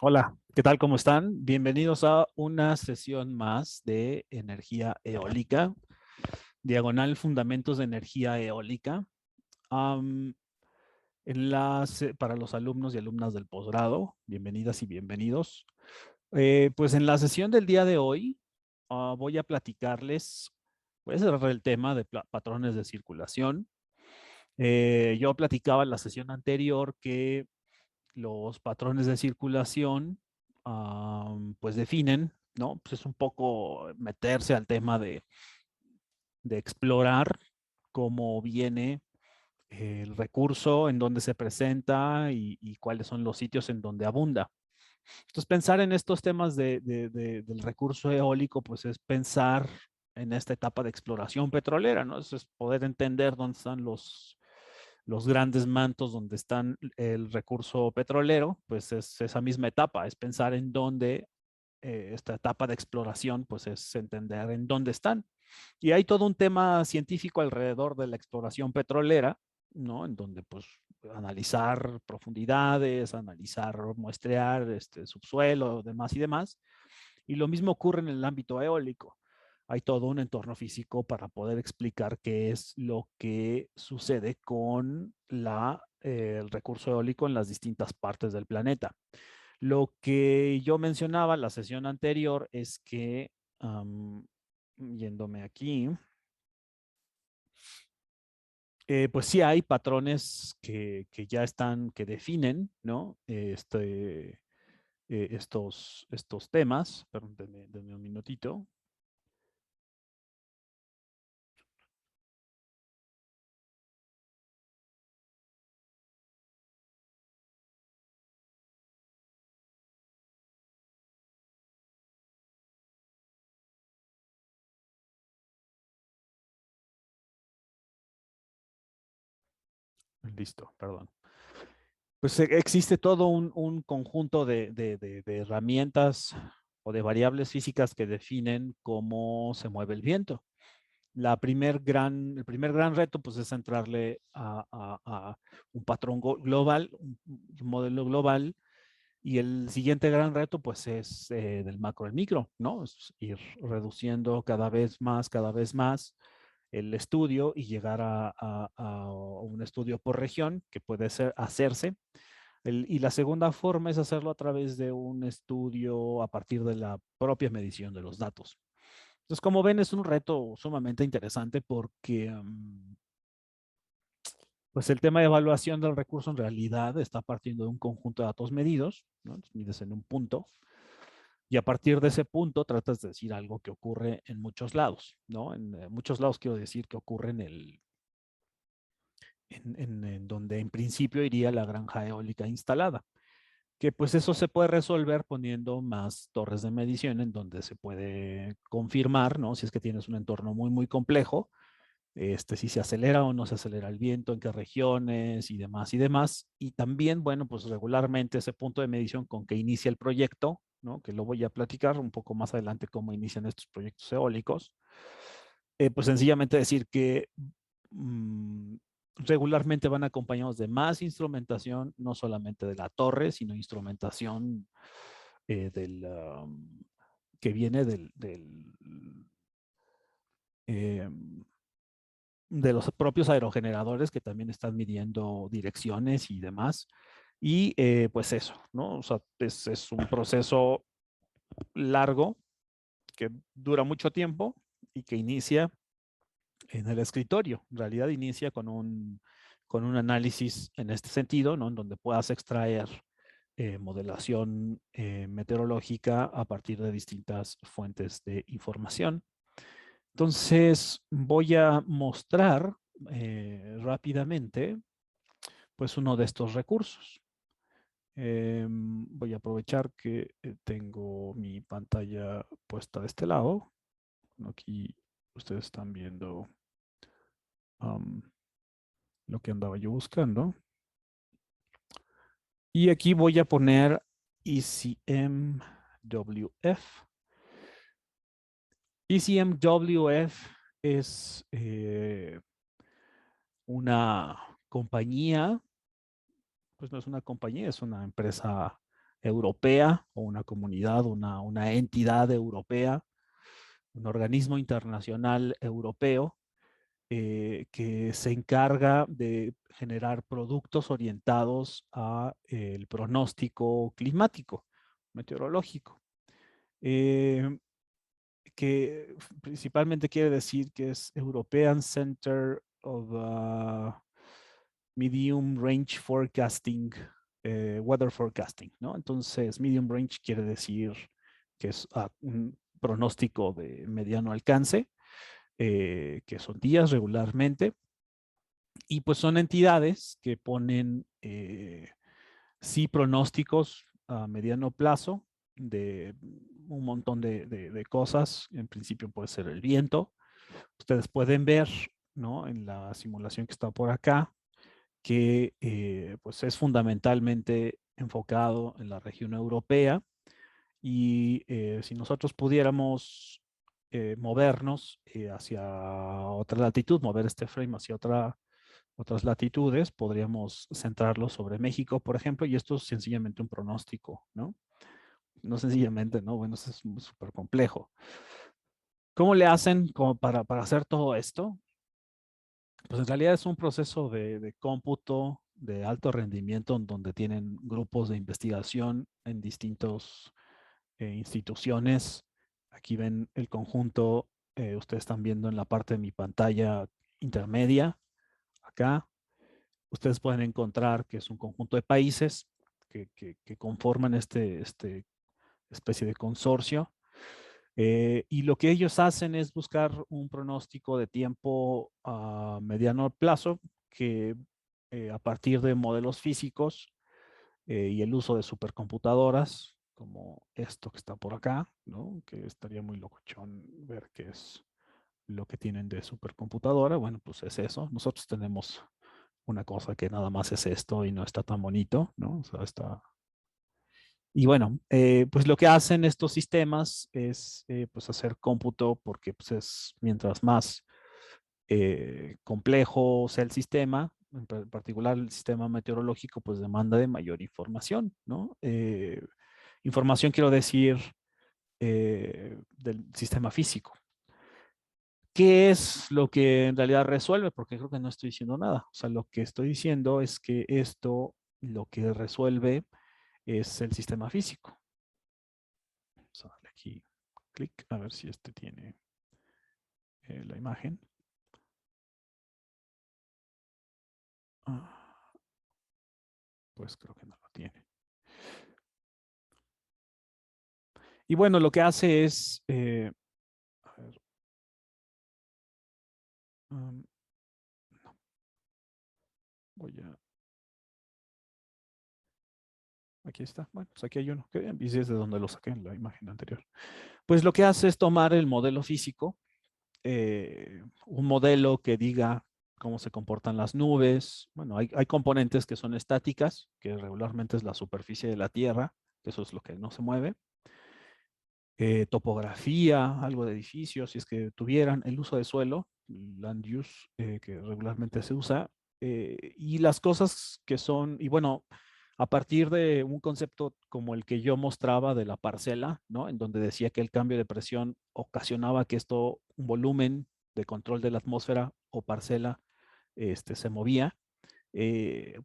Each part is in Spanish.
Hola, ¿qué tal? ¿Cómo están? Bienvenidos a una sesión más de energía eólica, diagonal fundamentos de energía eólica. Am, para los alumnos y alumnas del posgrado, bienvenidas y bienvenidos. Pues en la sesión del día de hoy voy a platicarles, voy a cerrar el tema de patrones de circulación. Yo platicaba en la sesión anterior que los patrones de circulación, pues definen, ¿no? Pues es un poco meterse al tema de explorar cómo viene el recurso, en dónde se presenta y cuáles son los sitios en donde abunda. Entonces, pensar en estos temas del recurso eólico, pues es pensar en esta etapa de exploración petrolera, ¿no? Eso es poder entender dónde están los grandes mantos, donde están el recurso petrolero, pues es esa misma etapa, es pensar en dónde esta etapa de exploración, pues es entender en dónde están. Y hay todo un tema científico alrededor de la exploración petrolera, ¿no? En donde pues analizar profundidades, analizar, muestrear subsuelo, demás y demás. Y lo mismo ocurre en el ámbito eólico. Hay todo un entorno físico para poder explicar qué es lo que sucede con el recurso eólico en las distintas partes del planeta. Lo que yo mencionaba en la sesión anterior es que, yéndome aquí, pues sí hay patrones que ya están, que definen, ¿no? Estos temas. Perdón, denme un minutito. Listo, perdón. Pues existe todo un conjunto de herramientas o de variables físicas que definen cómo se mueve el viento. El primer gran reto pues es entrarle a un patrón global, un modelo global, y el siguiente gran reto pues es del macro al micro, ¿no? Es ir reduciendo cada vez más el estudio y llegar a un estudio por región que puede hacerse. Y la segunda forma es hacerlo a través de un estudio a partir de la propia medición de los datos. Entonces, como ven, es un reto sumamente interesante porque pues el tema de evaluación del recurso en realidad está partiendo de un conjunto de datos medidos, ¿no? Entonces, mides en un punto y a partir de ese punto tratas de decir algo que ocurre en muchos lados, ¿no? En muchos lados quiero decir que ocurre en donde en principio iría la granja eólica instalada, que pues eso se puede resolver poniendo más torres de medición en donde se puede confirmar, ¿no? Si es que tienes un entorno muy complejo, si se acelera o no se acelera el viento, en qué regiones y demás y demás. Y también, bueno, pues regularmente ese punto de medición con que inicia el proyecto, ¿no? Que lo voy a platicar un poco más adelante cómo inician estos proyectos eólicos. Pues sencillamente decir que mmm, regularmente van acompañados de más instrumentación, no solamente de la torre, sino instrumentación eh, del, um, que viene eh, de los propios aerogeneradores que también están midiendo direcciones y demás. Y pues eso, ¿no? O sea, es un proceso largo que dura mucho tiempo y que inicia en el escritorio. En realidad inicia con un análisis en este sentido, ¿no? En donde puedas extraer modelación meteorológica a partir de distintas fuentes de información. Entonces, voy a mostrar rápidamente, pues, uno de estos recursos. Voy a aprovechar que tengo mi pantalla puesta de este lado. Aquí ustedes están viendo um, lo que andaba yo buscando. Y aquí voy a poner ECMWF. ECMWF es una compañía, pues no es una compañía, es una empresa europea o una comunidad, una entidad europea, un organismo internacional europeo que se encarga de generar productos orientados a el pronóstico climático, meteorológico, eh, que principalmente quiere decir que es European Center of Medium Range Forecasting, Weather Forecasting, ¿no? Entonces, medium range quiere decir que es un pronóstico de mediano alcance, que son días regularmente, y pues son entidades que ponen sí pronósticos a mediano plazo de un montón de cosas. En principio puede ser el viento. Ustedes pueden ver, ¿no? En la simulación que está por acá, que pues es fundamentalmente enfocado en la región europea y si nosotros pudiéramos movernos hacia otra latitud, mover este frame hacia otras latitudes, podríamos centrarlo sobre México, por ejemplo, y esto es sencillamente un pronóstico, ¿no? No sencillamente, ¿no? Bueno, eso es súper complejo. ¿Cómo le hacen como para hacer todo esto? Pues en realidad es un proceso de cómputo de alto rendimiento en donde tienen grupos de investigación en distintos instituciones. Aquí ven el conjunto, ustedes están viendo en la parte de mi pantalla intermedia, acá. Ustedes pueden encontrar que es un conjunto de países que conforman este especie de consorcio. Y lo que ellos hacen es buscar un pronóstico de tiempo a mediano plazo que a partir de modelos físicos y el uso de supercomputadoras, como esto que está por acá, ¿no? Que estaría muy locochón ver qué es lo que tienen de supercomputadora. Bueno, pues es eso. Nosotros tenemos una cosa que nada más es esto y no está tan bonito, ¿no? O sea, está... Y bueno, pues lo que hacen estos sistemas es pues hacer cómputo porque pues es mientras más complejo sea el sistema, en particular el sistema meteorológico, pues demanda de mayor información, ¿no? Información quiero decir del sistema físico. ¿Qué es lo que en realidad resuelve? Porque creo que no estoy diciendo nada. O sea, lo que estoy diciendo es que esto lo que resuelve es el sistema físico. Vamos a darle aquí clic a ver si este tiene la imagen. Ah, pues creo que no lo tiene. Y bueno, lo que hace es, a ver, no, voy a, aquí está. Bueno, pues aquí hay uno. Que y es de donde lo saqué en la imagen anterior. Pues lo que hace es tomar el modelo físico, un modelo que diga cómo se comportan las nubes. Bueno, hay componentes que son estáticas, que regularmente es la superficie de la Tierra, que eso es lo que no se mueve. Topografía, algo de edificios, si es que tuvieran el uso de suelo, land use, que regularmente se usa, y las cosas que son, y bueno, a partir de un concepto como el que yo mostraba de la parcela, ¿no? En donde decía que el cambio de presión ocasionaba que esto, un volumen de control de la atmósfera o parcela, se movía,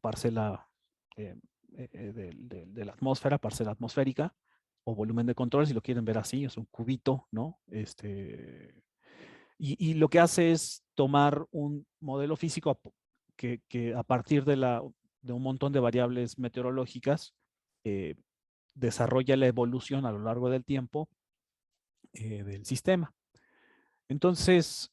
parcela eh, de la atmósfera, parcela atmosférica, o volumen de control, si lo quieren ver así, es un cubito, ¿no? Y lo que hace es tomar un modelo físico que a partir de un montón de variables meteorológicas eh, desarrolla la evolución a lo largo del tiempo del sistema. Entonces,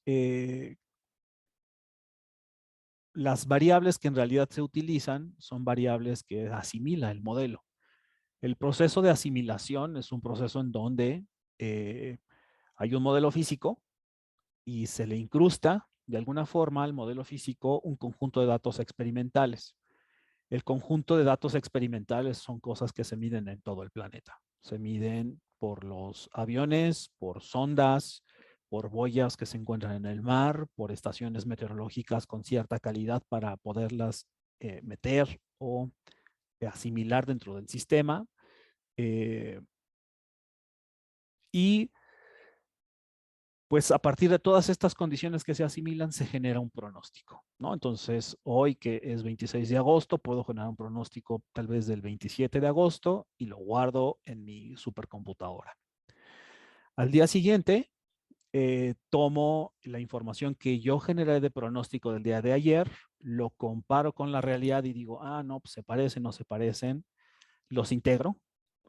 las variables que en realidad se utilizan son variables que asimila el modelo. El proceso de asimilación es un proceso en donde eh, hay un modelo físico y se le incrusta de alguna forma al modelo físico un conjunto de datos experimentales. El conjunto de datos experimentales son cosas que se miden en todo el planeta. Se miden por los aviones, por sondas, por boyas que se encuentran en el mar, por estaciones meteorológicas con cierta calidad para poderlas meter o asimilar dentro del sistema. Y pues a partir de todas estas condiciones que se asimilan, se genera un pronóstico, ¿no? Entonces, hoy que es 26 de agosto, puedo generar un pronóstico tal vez del 27 de agosto y lo guardo en mi supercomputadora. Al día siguiente, tomo la información que yo generé de pronóstico del día de ayer, lo comparo con la realidad y digo, ah, no, pues se parecen, no se parecen, los integro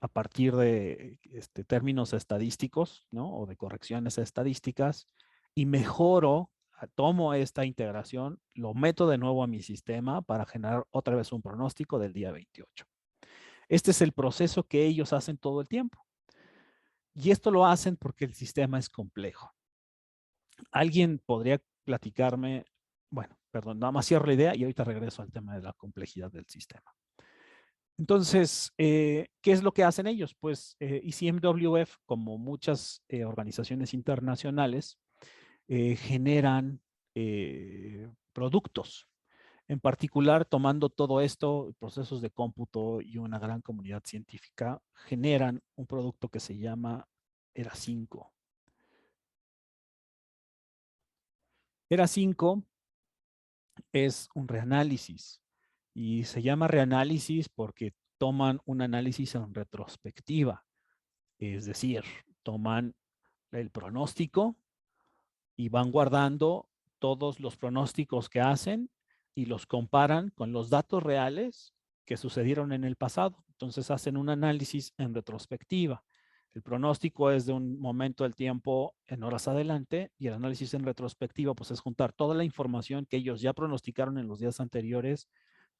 a partir de términos estadísticos, ¿no? O de correcciones estadísticas y mejoro, tomo esta integración, lo meto de nuevo a mi sistema para generar otra vez un pronóstico del día 28. Este es el proceso que ellos hacen todo el tiempo. Y esto lo hacen porque el sistema es complejo. ¿Alguien podría platicarme? Bueno, perdón, nada más cierro la idea y ahorita regreso al tema de la complejidad del sistema. Entonces, ¿qué es lo que hacen ellos? Pues ECMWF, como muchas organizaciones internacionales, generan productos. En particular, tomando todo esto, procesos de cómputo y una gran comunidad científica, generan un producto que se llama ERA5. ERA5 es un reanálisis y se llama reanálisis porque toman un análisis en retrospectiva. Es decir, toman el pronóstico y van guardando todos los pronósticos que hacen y los comparan con los datos reales que sucedieron en el pasado. Entonces hacen un análisis en retrospectiva. El pronóstico es de un momento del tiempo en horas adelante y el análisis en retrospectiva pues es juntar toda la información que ellos ya pronosticaron en los días anteriores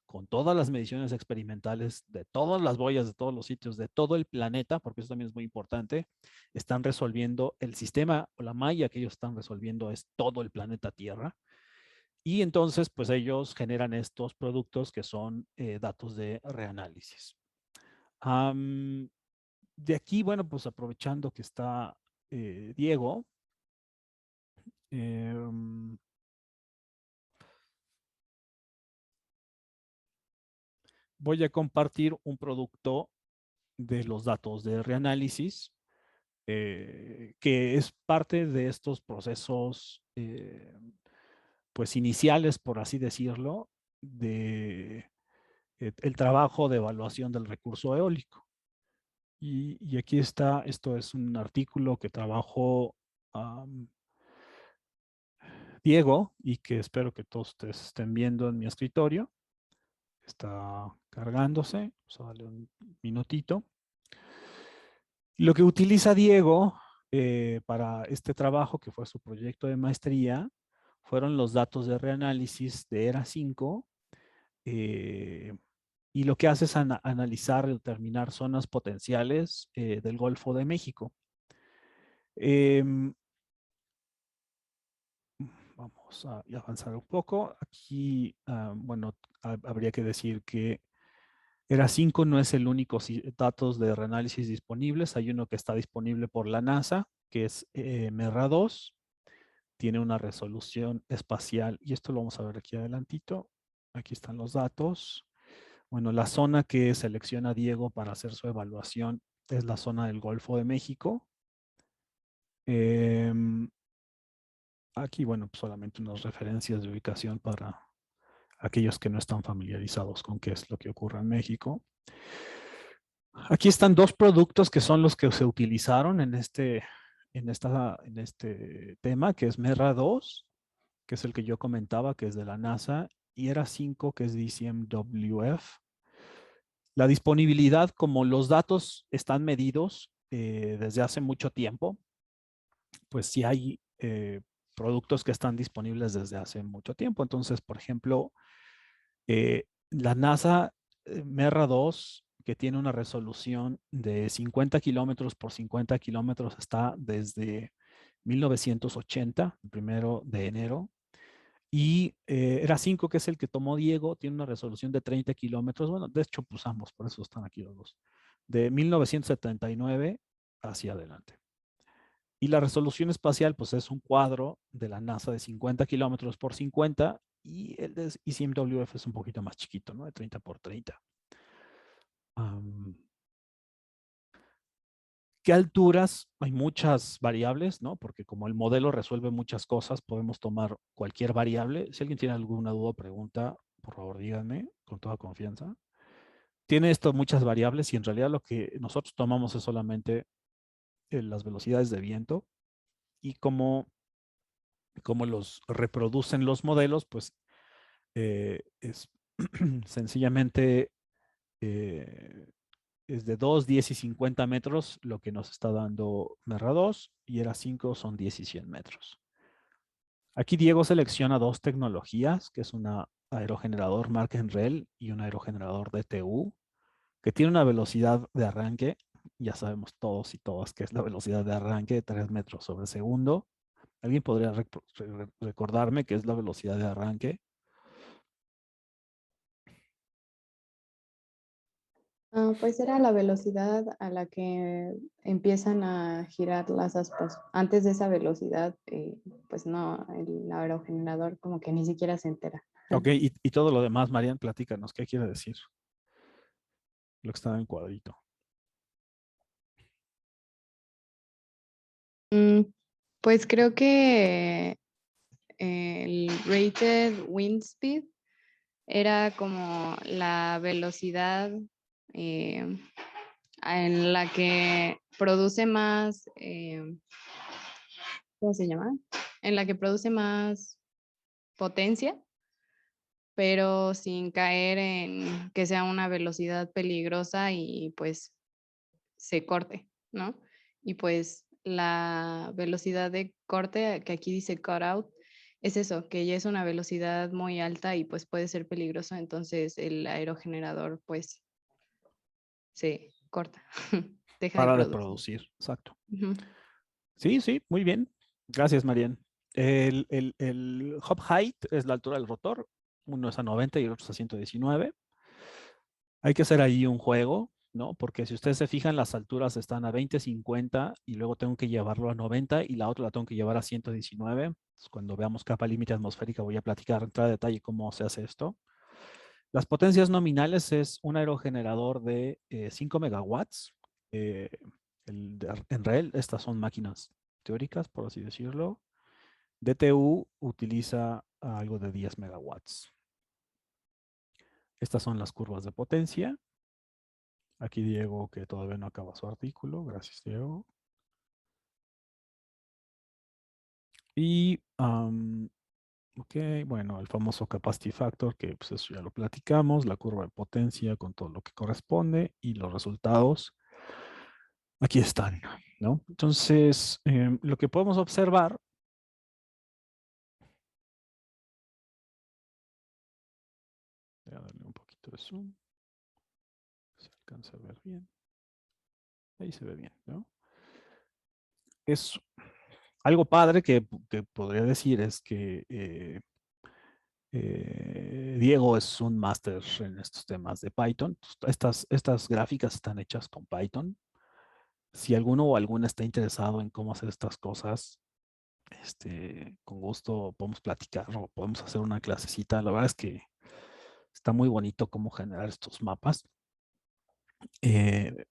con todas las mediciones experimentales de todas las boyas, de todos los sitios, de todo el planeta, porque eso también es muy importante, están resolviendo el sistema o la malla que ellos están resolviendo es todo el planeta Tierra. Y entonces, pues ellos generan estos productos que son datos de reanálisis. De aquí, bueno, pues aprovechando que está Diego, voy a compartir un producto de los datos de reanálisis que es parte de estos procesos, pues iniciales, por así decirlo, de el trabajo de evaluación del recurso eólico. Y aquí está, esto es un artículo que trabajó Diego y que espero que todos ustedes estén viendo en mi escritorio. Está cargándose, vamos a darle un minutito. Lo que utiliza Diego para este trabajo, que fue su proyecto de maestría, fueron los datos de reanálisis de ERA5 y lo que hace es analizar y determinar zonas potenciales del Golfo de México. Vamos a avanzar un poco. Aquí, bueno, habría que decir que ERA5 no es el único datos de reanálisis disponibles. Hay uno que está disponible por la NASA, que es MERRA2. Tiene una resolución espacial, y esto lo vamos a ver aquí adelantito. Aquí están los datos. Bueno, la zona que selecciona Diego para hacer su evaluación es la zona del Golfo de México. Aquí, bueno, pues solamente unas referencias de ubicación para aquellos que no están familiarizados con qué es lo que ocurre en México. Aquí están dos productos que son los que se utilizaron en este tema, que es MERRA2, que es el que yo comentaba, que es de la NASA, y ERA5, que es de ECMWF. La disponibilidad, como los datos están medidos desde hace mucho tiempo, pues sí hay productos que están disponibles desde hace mucho tiempo. Entonces, por ejemplo, la NASA MERRA2, que tiene una resolución de 50 kilómetros por 50 kilómetros, está desde 1980, el 1 de enero. Y ERA5, que es el que tomó Diego, tiene una resolución de 30 kilómetros. Bueno, de hecho, pues ambos, por eso están aquí los dos. De 1979 hacia adelante. Y la resolución espacial, pues es un cuadro de la NASA de 50 kilómetros por 50 y el de ECMWF es un poquito más chiquito, ¿no? De 30 por 30. ¿Qué alturas? Hay muchas variables, ¿no? Porque como el modelo resuelve muchas cosas, podemos tomar cualquier variable. Si alguien tiene alguna duda o pregunta, por favor díganme con toda confianza. Tiene esto muchas variables y en realidad lo que nosotros tomamos es solamente las velocidades de viento y cómo los reproducen los modelos, pues es sencillamente eh, es de 2, 10 y 50 metros lo que nos está dando Merra 2 y ERA 5 son 10 y 100 metros. Aquí Diego selecciona dos tecnologías, que es un aerogenerador Mark Enrel y un aerogenerador DTU, que tiene una velocidad de arranque, ya sabemos todos y todas que es la velocidad de arranque de 3 metros sobre segundo. ¿Alguien podría recordarme qué es la velocidad de arranque? Pues era la velocidad a la que empiezan a girar las aspas. Antes de esa velocidad, pues no, el aerogenerador como que ni siquiera se entera. Ok, y todo lo demás, Marian, platícanos, ¿qué quiere decir? Lo que está en cuadrito. Mm, pues creo que el rated wind speed era como la velocidad eh, en la que produce más, ¿cómo se llama? En la que produce más potencia, pero sin caer en que sea una velocidad peligrosa y pues se corte, ¿no? Y pues la velocidad de corte, que aquí dice cut out, es eso, que ya es una velocidad muy alta y pues puede ser peligroso, entonces el aerogenerador pues se corta, deja de Para de producir. producir, exacto. Ujú. Sí, sí, muy bien. Gracias, Marian. El hop height es la altura del rotor. Uno es a 90 y el otro es a 119. Hay que hacer ahí un juego, ¿no? Porque si ustedes se fijan, las alturas están a 20, 50 y luego tengo que llevarlo a 90 y la otra la tengo que llevar a 119. Entonces, cuando veamos capa límite atmosférica voy a platicar, entrar a detalle cómo se hace esto. Las potencias nominales es un aerogenerador de 5 megawatts. eh, en REL, estas son máquinas teóricas, por así decirlo. DTU utiliza algo de 10 megawatts. Estas son las curvas de potencia. Aquí Diego, que todavía no acaba su artículo. Gracias, Diego. Y, ok, bueno, el famoso capacity factor, que pues eso ya lo platicamos, la curva de potencia con todo lo que corresponde y los resultados. Aquí están, ¿no? Entonces, lo que podemos observar, voy a darle un poquito de zoom, se alcanza a ver bien. Ahí se ve bien, ¿no? Es algo padre que podría decir es que Diego es un máster en estos temas de Python. Estas gráficas están hechas con Python. Si alguno o alguna está interesado en cómo hacer estas cosas, con gusto podemos platicar o podemos hacer una clasecita. La verdad es que está muy bonito cómo generar estos mapas. Eh,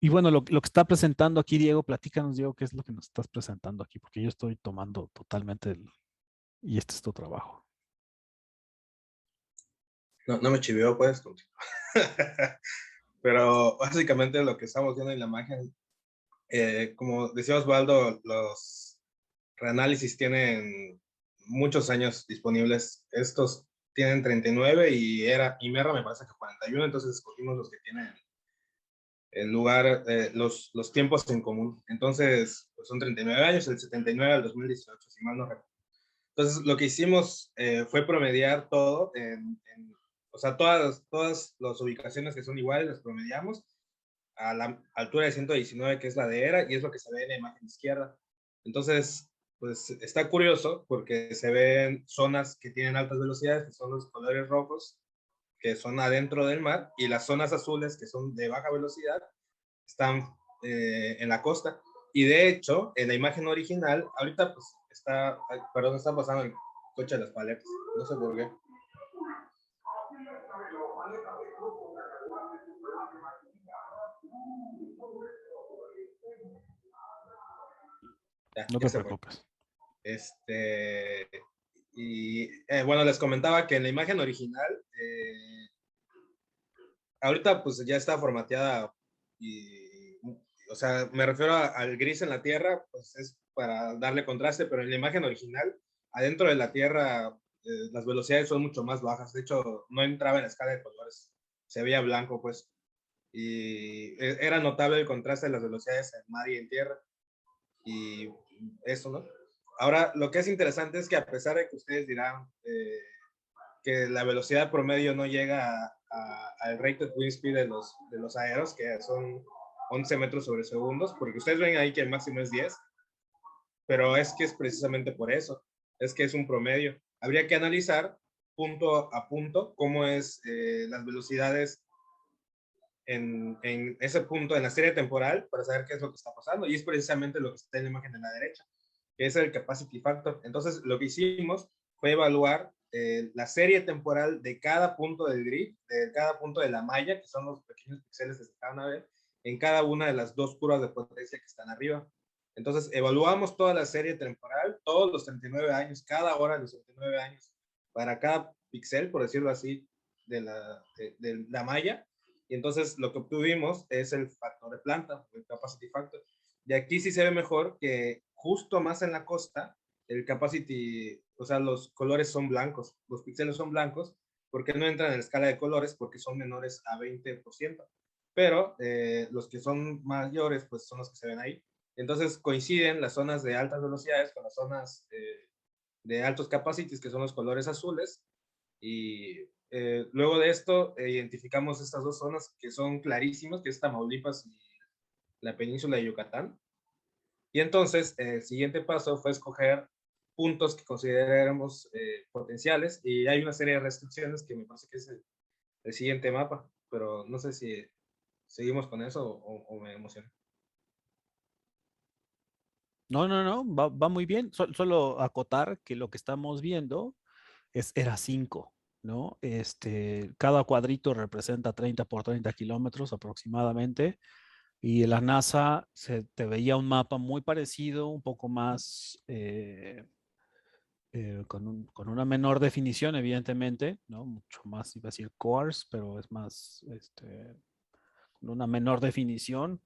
y bueno, lo que está presentando aquí Diego, platícanos, Diego, qué es lo que nos estás presentando aquí, porque yo estoy tomando totalmente y este es tu trabajo. No, no me chivió, pues. Pero básicamente lo que estamos viendo en la imagen, como decía Osvaldo, los reanálisis tienen muchos años disponibles. Estos tienen 39 y Merra me parece que 41, entonces escogimos los que tienen el lugar, los tiempos en común. Entonces, pues son 39 años, el 79 al 2018, si mal no recuerdo. Entonces, lo que hicimos fue promediar todo, o sea, todas las ubicaciones que son iguales las promediamos a la altura de 119, que es la de ERA, y es lo que se ve en la imagen izquierda. Entonces, pues está curioso porque se ven zonas que tienen altas velocidades, que son los colores rojos, que son adentro del mar, y las zonas azules, que son de baja velocidad, están en la costa. Y de hecho, en la imagen original, ahorita pues está, perdón, está pasando el coche de las paletas, no sé por qué. No Ya te se fue. preocupes. Y bueno, les comentaba que en la imagen original, ahorita pues ya está formateada o sea, me refiero al gris en la tierra, pues es para darle contraste, pero en la imagen original, adentro de la tierra, las velocidades son mucho más bajas. De hecho, no entraba en la escala de colores, se veía blanco, pues. Y era notable el contraste de las velocidades en mar y en tierra. Y eso, ¿no? Ahora, lo que es interesante es que a pesar de que ustedes dirán que la velocidad promedio no llega al rated wind speed de los aeros, que son 11 metros sobre segundos, porque ustedes ven ahí que el máximo es 10, pero es que es precisamente por eso, es que es un promedio. Habría que analizar punto a punto cómo es las velocidades en ese punto, en la serie temporal, para saber qué es lo que está pasando, y es precisamente lo que está en la imagen de la derecha, que es el capacity factor. Entonces, lo que hicimos fue evaluar la serie temporal de cada punto del grid, de cada punto de la malla, que son los pequeños píxeles que se van a ver, en cada una de las dos curvas de potencia que están arriba. Entonces, evaluamos toda la serie temporal, todos los 39 años, cada hora de los 39 años, para cada píxel, por decirlo así, de la malla. Y entonces, lo que obtuvimos es el factor de planta, el capacity factor. Y aquí sí se ve mejor que justo más en la costa, el capacity, o sea, los colores son blancos, los píxeles son blancos, porque no entran en la escala de colores, porque son menores a 20%. Pero los que son mayores, pues son los que se ven ahí. Entonces coinciden las zonas de altas velocidades con las zonas de altos capacities, que son los colores azules. Y luego de esto, identificamos estas dos zonas que son clarísimas, que es Tamaulipas y la península de Yucatán. Y entonces, el siguiente paso fue escoger puntos que consideráramos potenciales, y hay una serie de restricciones que me parece que es el siguiente mapa, pero no sé si seguimos con eso o me emocioné. No, no, no, va muy bien. Solo acotar que lo que estamos viendo era 5, ¿no? Cada cuadrito representa 30 por 30 kilómetros aproximadamente. Y en la NASA se te veía un mapa muy parecido, un poco más, con una menor definición, evidentemente, ¿no? Mucho más, iba a decir coarse, pero es más, con una menor definición,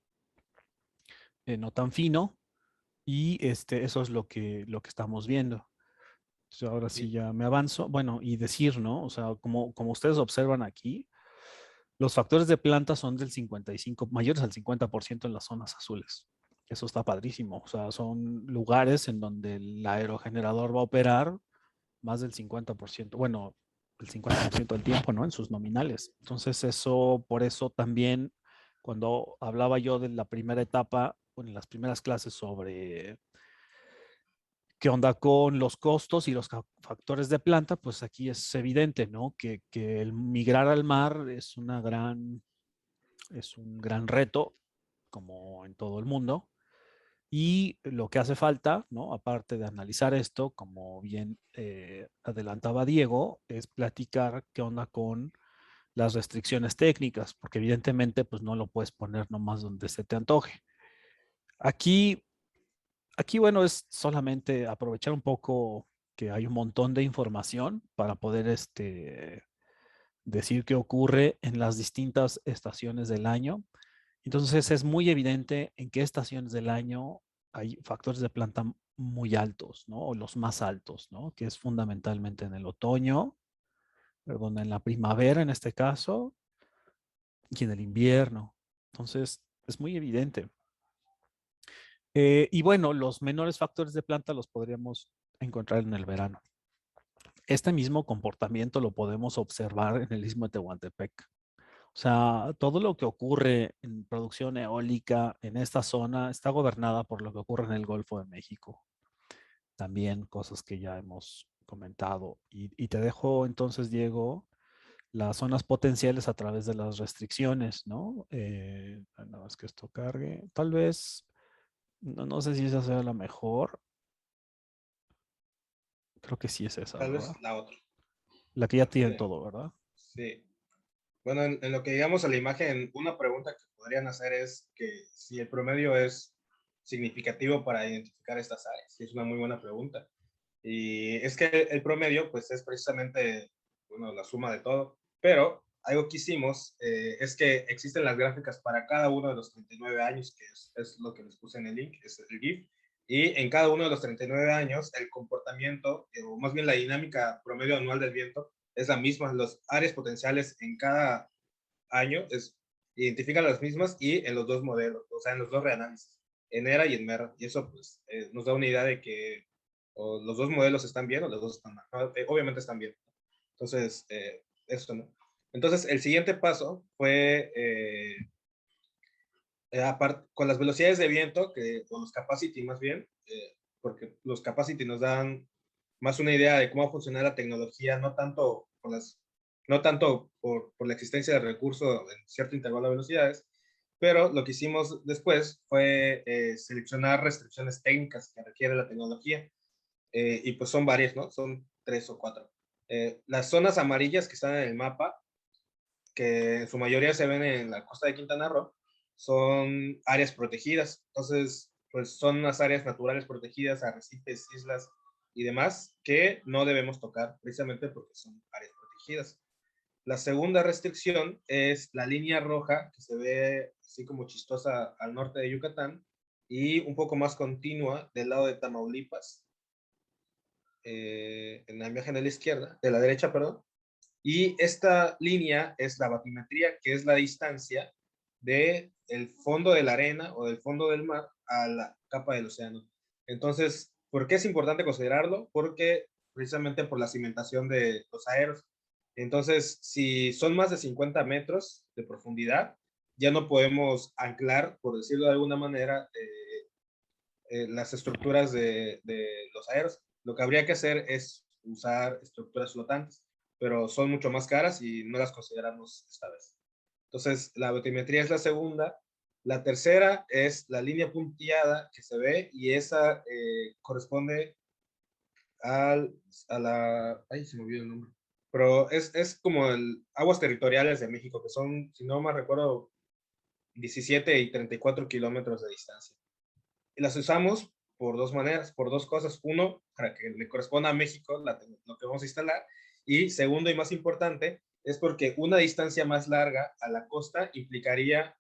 no tan fino. Y eso es lo que estamos viendo. Entonces, ahora sí Sí, ya me avanzo. Bueno, y decir, ¿no? O sea, como ustedes observan aquí, los factores de planta son del 55, mayores al 50% en las zonas azules. Eso está padrísimo. O sea, son lugares en donde el aerogenerador va a operar más del 50%. Bueno, el 50% del tiempo, ¿no? En sus nominales. Entonces, por eso también, cuando hablaba yo de la primera etapa, bueno, en las primeras clases sobre qué onda con los costos y los factores de planta, pues aquí es evidente, ¿no? Que el migrar al mar es un gran reto, como en todo el mundo. Y lo que hace falta, ¿no? Aparte de analizar esto, como bien adelantaba Diego, es platicar qué onda con las restricciones técnicas, porque evidentemente pues no lo puedes poner nomás donde se te antoje. Aquí, bueno, es solamente aprovechar un poco que hay un montón de información para poder decir qué ocurre en las distintas estaciones del año. Entonces es muy evidente en qué estaciones del año hay factores de planta muy altos, ¿no? O los más altos, ¿no? Que es fundamentalmente en el otoño, perdón, en la primavera en este caso, y en el invierno. Entonces es muy evidente. Y bueno, los menores factores de planta los podríamos encontrar en el verano. Este mismo comportamiento lo podemos observar en el Istmo de Tehuantepec. O sea, todo lo que ocurre en producción eólica en esta zona está gobernada por lo que ocurre en el Golfo de México. También cosas que ya hemos comentado. Y te dejo entonces, Diego, las zonas potenciales a través de las restricciones, ¿no? Nada más que esto cargue. Tal vez, no sé si esa sea la mejor. Creo que sí es esa, tal ¿verdad? vez la otra. La que ya tiene Sí, todo, ¿verdad? sí. Bueno, en lo que llegamos a la imagen, una pregunta que podrían hacer es que si el promedio es significativo para identificar estas áreas? Es una muy buena pregunta. Y es que el promedio, pues es precisamente, bueno, la suma de todo, pero algo que hicimos es que existen las gráficas para cada uno de los 39 años, que es lo que les puse en el link, es el GIF, y en cada uno de los 39 años el comportamiento, o más bien la dinámica promedio anual del viento, es la misma. Las áreas potenciales en cada año identifican las mismas y en los dos modelos, o sea, en los dos reanálisis, en ERA y en MERRA, y eso pues nos da una idea de que o los dos modelos están bien o los dos están mal. No, obviamente están bien. Entonces, eso, ¿no? Entonces, el siguiente paso fue, con las velocidades de viento, o los capacity más bien, porque los capacity nos dan más una idea de cómo va a funcionar la tecnología, no tanto por la existencia de recursos en cierto intervalo de velocidades, pero lo que hicimos después fue seleccionar restricciones técnicas que requiere la tecnología, y pues son varias, ¿no? Son 3 o 4. Las zonas amarillas que están en el mapa, que en su mayoría se ven en la costa de Quintana Roo, son áreas protegidas. Entonces, pues son unas áreas naturales protegidas, arrecifes, islas y demás, que no debemos tocar precisamente porque son áreas protegidas. La segunda restricción es la línea roja, que se ve así como chistosa al norte de Yucatán y un poco más continua del lado de Tamaulipas, en la imagen de la izquierda, de la derecha, perdón. Y esta línea es la batimetría, que es la distancia del fondo de la arena o del fondo del mar a la capa del océano. Entonces, ¿por qué es importante considerarlo? Porque precisamente por la cimentación de los aeros. Entonces, si son más de 50 metros de profundidad, ya no podemos anclar, por decirlo de alguna manera, las estructuras de los aeros. Lo que habría que hacer es usar estructuras flotantes, pero son mucho más caras y no las consideramos esta vez. Entonces, la batimetría es la segunda. La tercera es la línea punteada que se ve, y esa corresponde a la... Ay, se me olvidó el nombre. Pero es como el aguas territoriales de México, que son, si no me recuerdo, 17 y 34 kilómetros de distancia. Y las usamos por dos maneras, por dos cosas. Uno, para que le corresponda a México lo que vamos a instalar. Y segundo y más importante, es porque una distancia más larga a la costa implicaría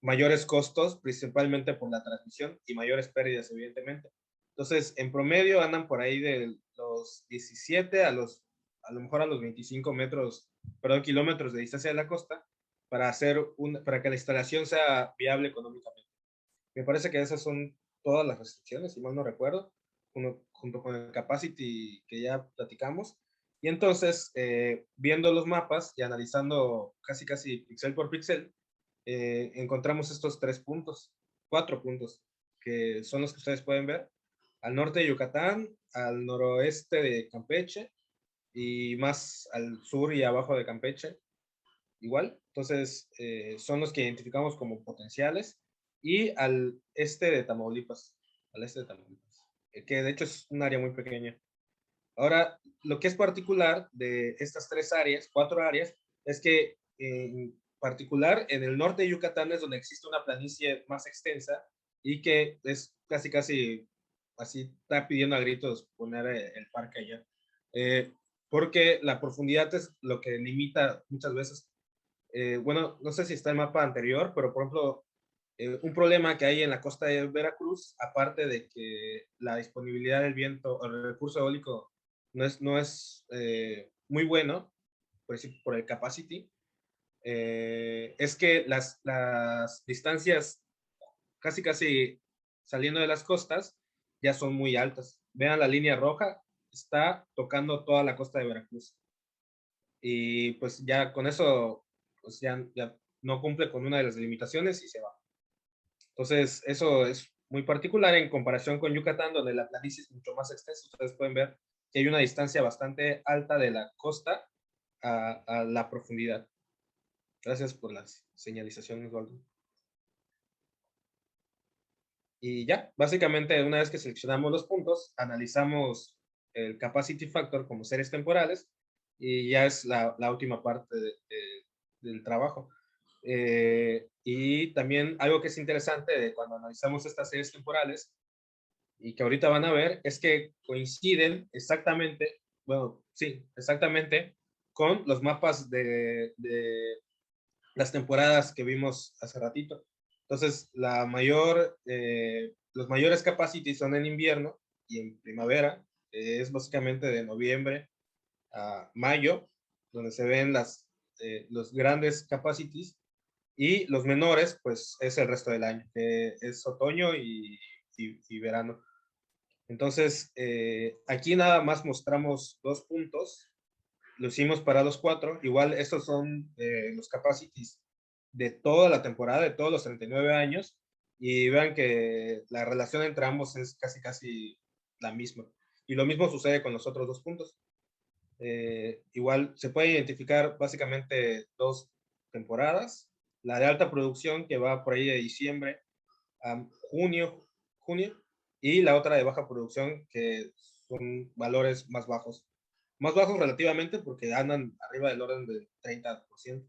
mayores costos, principalmente por la transmisión, y mayores pérdidas, evidentemente. Entonces, en promedio andan por ahí de los 17 a lo mejor a los 25 kilómetros de distancia de la costa, para que la instalación sea viable económicamente. Me parece que esas son todas las restricciones, si mal no recuerdo, junto con el capacity que ya platicamos. Y entonces, viendo los mapas y analizando casi píxel por píxel, encontramos estos 4 puntos, que son los que ustedes pueden ver: al norte de Yucatán, al noroeste de Campeche, y más al sur y abajo de Campeche, igual. Entonces, son los que identificamos como potenciales, y al este de Tamaulipas, que de hecho es un área muy pequeña. Ahora, lo que es particular de estas 4 áreas, es que en particular en el norte de Yucatán es donde existe una planicie más extensa, y que es casi así, está pidiendo a gritos poner el parque allá. Porque la profundidad es lo que limita muchas veces. Bueno, no sé si está el mapa anterior, pero por ejemplo, un problema que hay en la costa de Veracruz, aparte de que la disponibilidad del viento o el recurso eólico no es muy bueno, por el capacity, es que las distancias casi saliendo de las costas ya son muy altas. Vean, la línea roja está tocando toda la costa de Veracruz. Y pues ya con eso, pues ya no cumple con una de las limitaciones y se va. Entonces, eso es muy particular en comparación con Yucatán, donde la planicie es mucho más extensa. Ustedes pueden ver que hay una distancia bastante alta de la costa a la profundidad. Gracias por la señalización, Osvaldo. Y ya, básicamente, una vez que seleccionamos los puntos, analizamos el capacity factor como series temporales, y ya es la última parte del trabajo. Y también algo que es interesante de cuando analizamos estas series temporales y que ahorita van a ver es que coinciden exactamente, bueno, sí, exactamente con los mapas de las temporadas que vimos hace ratito. Entonces, los mayores capacities son en invierno y en primavera, es básicamente de noviembre a mayo, donde se ven los grandes capacities, y los menores, pues es el resto del año, que es otoño y verano. Entonces, aquí nada más mostramos 2 puntos, lo hicimos para los 4, igual estos son los capacities de toda la temporada, de todos los 39 años, y vean que la relación entre ambos es casi la misma. Y lo mismo sucede con los otros 2 puntos. Igual se puede identificar básicamente 2 temporadas, la de alta producción que va por ahí de diciembre a junio, y la otra de baja producción que son valores más bajos relativamente porque andan arriba del orden del 30%.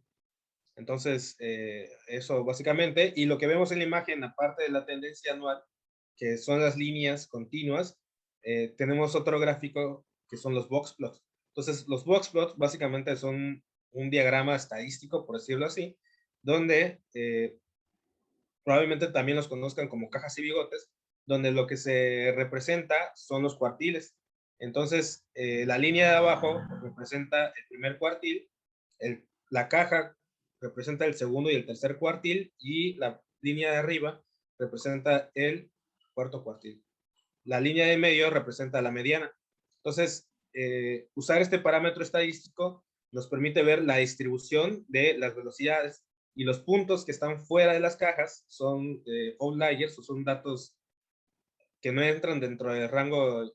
Entonces, eso básicamente, y lo que vemos en la imagen, aparte de la tendencia anual, que son las líneas continuas, tenemos otro gráfico que son los box plots. Entonces, los box plots básicamente son un diagrama estadístico, por decirlo así, donde probablemente también los conozcan como cajas y bigotes, donde lo que se representa son los cuartiles. Entonces, la línea de abajo representa el primer cuartil, la caja representa el segundo y el tercer cuartil, y la línea de arriba representa el cuarto cuartil. La línea de medio representa la mediana. Entonces, usar este parámetro estadístico nos permite ver la distribución de las velocidades, y los puntos que están fuera de las cajas son outliers, o son datos que no entran dentro del rango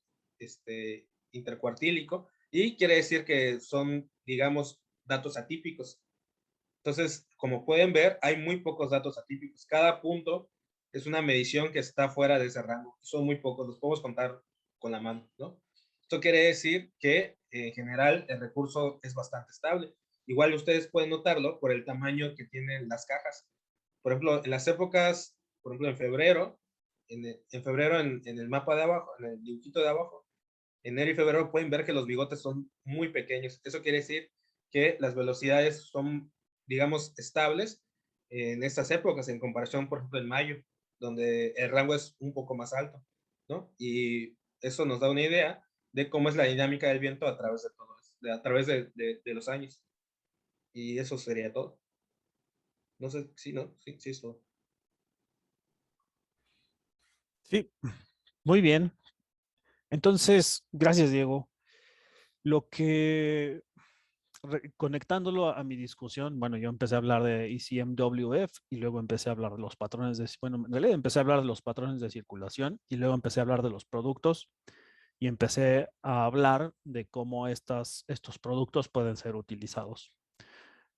intercuartílico, y quiere decir que son, digamos, datos atípicos. Entonces, como pueden ver, hay muy pocos datos atípicos. Cada punto es una medición que está fuera de ese rango. Son muy pocos, los podemos contar con la mano, ¿no? Esto quiere decir que en general el recurso es bastante estable. Igual ustedes pueden notarlo por el tamaño que tienen las cajas. Por ejemplo, en las épocas, por ejemplo, en febrero, en el mapa de abajo, en el dibujito de abajo, enero y febrero pueden ver que los bigotes son muy pequeños. Eso quiere decir que las velocidades son, digamos, estables en estas épocas en comparación, por ejemplo, en mayo, donde el rango es un poco más alto, ¿no? Y eso nos da una idea de cómo es la dinámica del viento a través de todo eso, a través de los años. Y eso sería todo. No sé, sí, ¿no? Sí, sí, es todo. Sí, muy bien. Entonces, gracias, Diego. Lo que, conectándolo a mi discusión, bueno, yo empecé a hablar de ECMWF y luego empecé a hablar de los patrones bueno, en realidad empecé a hablar de los patrones de circulación y luego empecé a hablar de los productos y empecé a hablar de cómo estos productos pueden ser utilizados.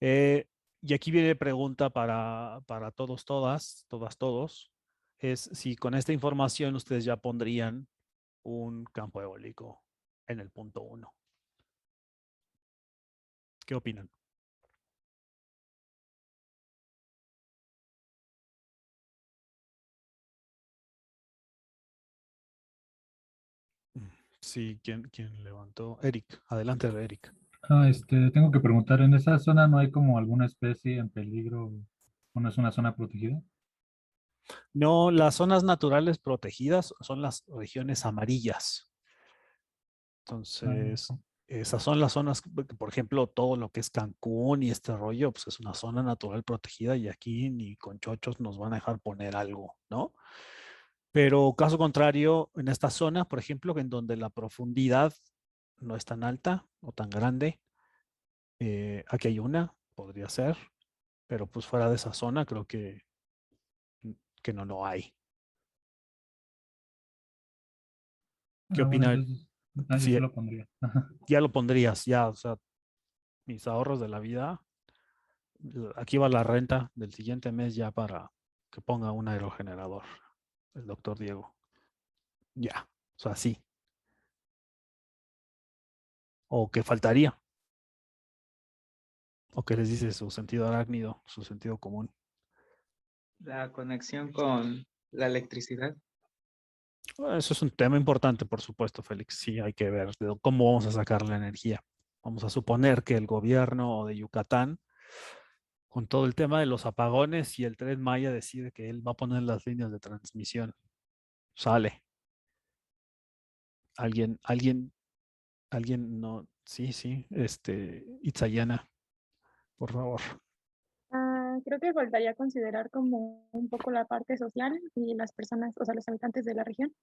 Y aquí viene pregunta para todos, es si con esta información ustedes ya pondrían un campo eólico en el punto 1. ¿Qué opinan? Sí, ¿quién levantó? Eric, adelante, Eric. Tengo que preguntar, ¿en esa zona no hay como alguna especie en peligro o no es una zona protegida? No, las zonas naturales protegidas son las regiones amarillas. Ah, Entonces, esas son las zonas, por ejemplo, todo lo que es Cancún y este rollo, pues es una zona natural protegida y aquí ni con chochos nos van a dejar poner algo, ¿no? Pero caso contrario, en esta zona, por ejemplo, en donde la profundidad no es tan alta o tan grande, aquí hay una, podría ser, pero pues fuera de esa zona creo que no lo hay. ¿Qué bueno, opina? entonces yo Si sí lo pondría. ya lo pondrías, ya, o sea, mis ahorros de la vida, aquí va la renta del siguiente mes ya para que ponga un aerogenerador, el doctor Diego. Ya, o sea, sí. ¿O qué faltaría? ¿O qué les dice su sentido arácnido, su sentido común? La conexión con la electricidad. Bueno, eso es un tema importante, por supuesto, Félix. Sí, hay que ver cómo vamos a sacar la energía. Vamos a suponer que el gobierno de Yucatán, con todo el tema de los apagones y el Tren Maya, decide que él va a poner las líneas de transmisión. Sale. Alguien, no. Sí, sí. Itzayana, por favor. Creo que faltaría considerar como un poco la parte social y las personas, o sea, los habitantes de la región.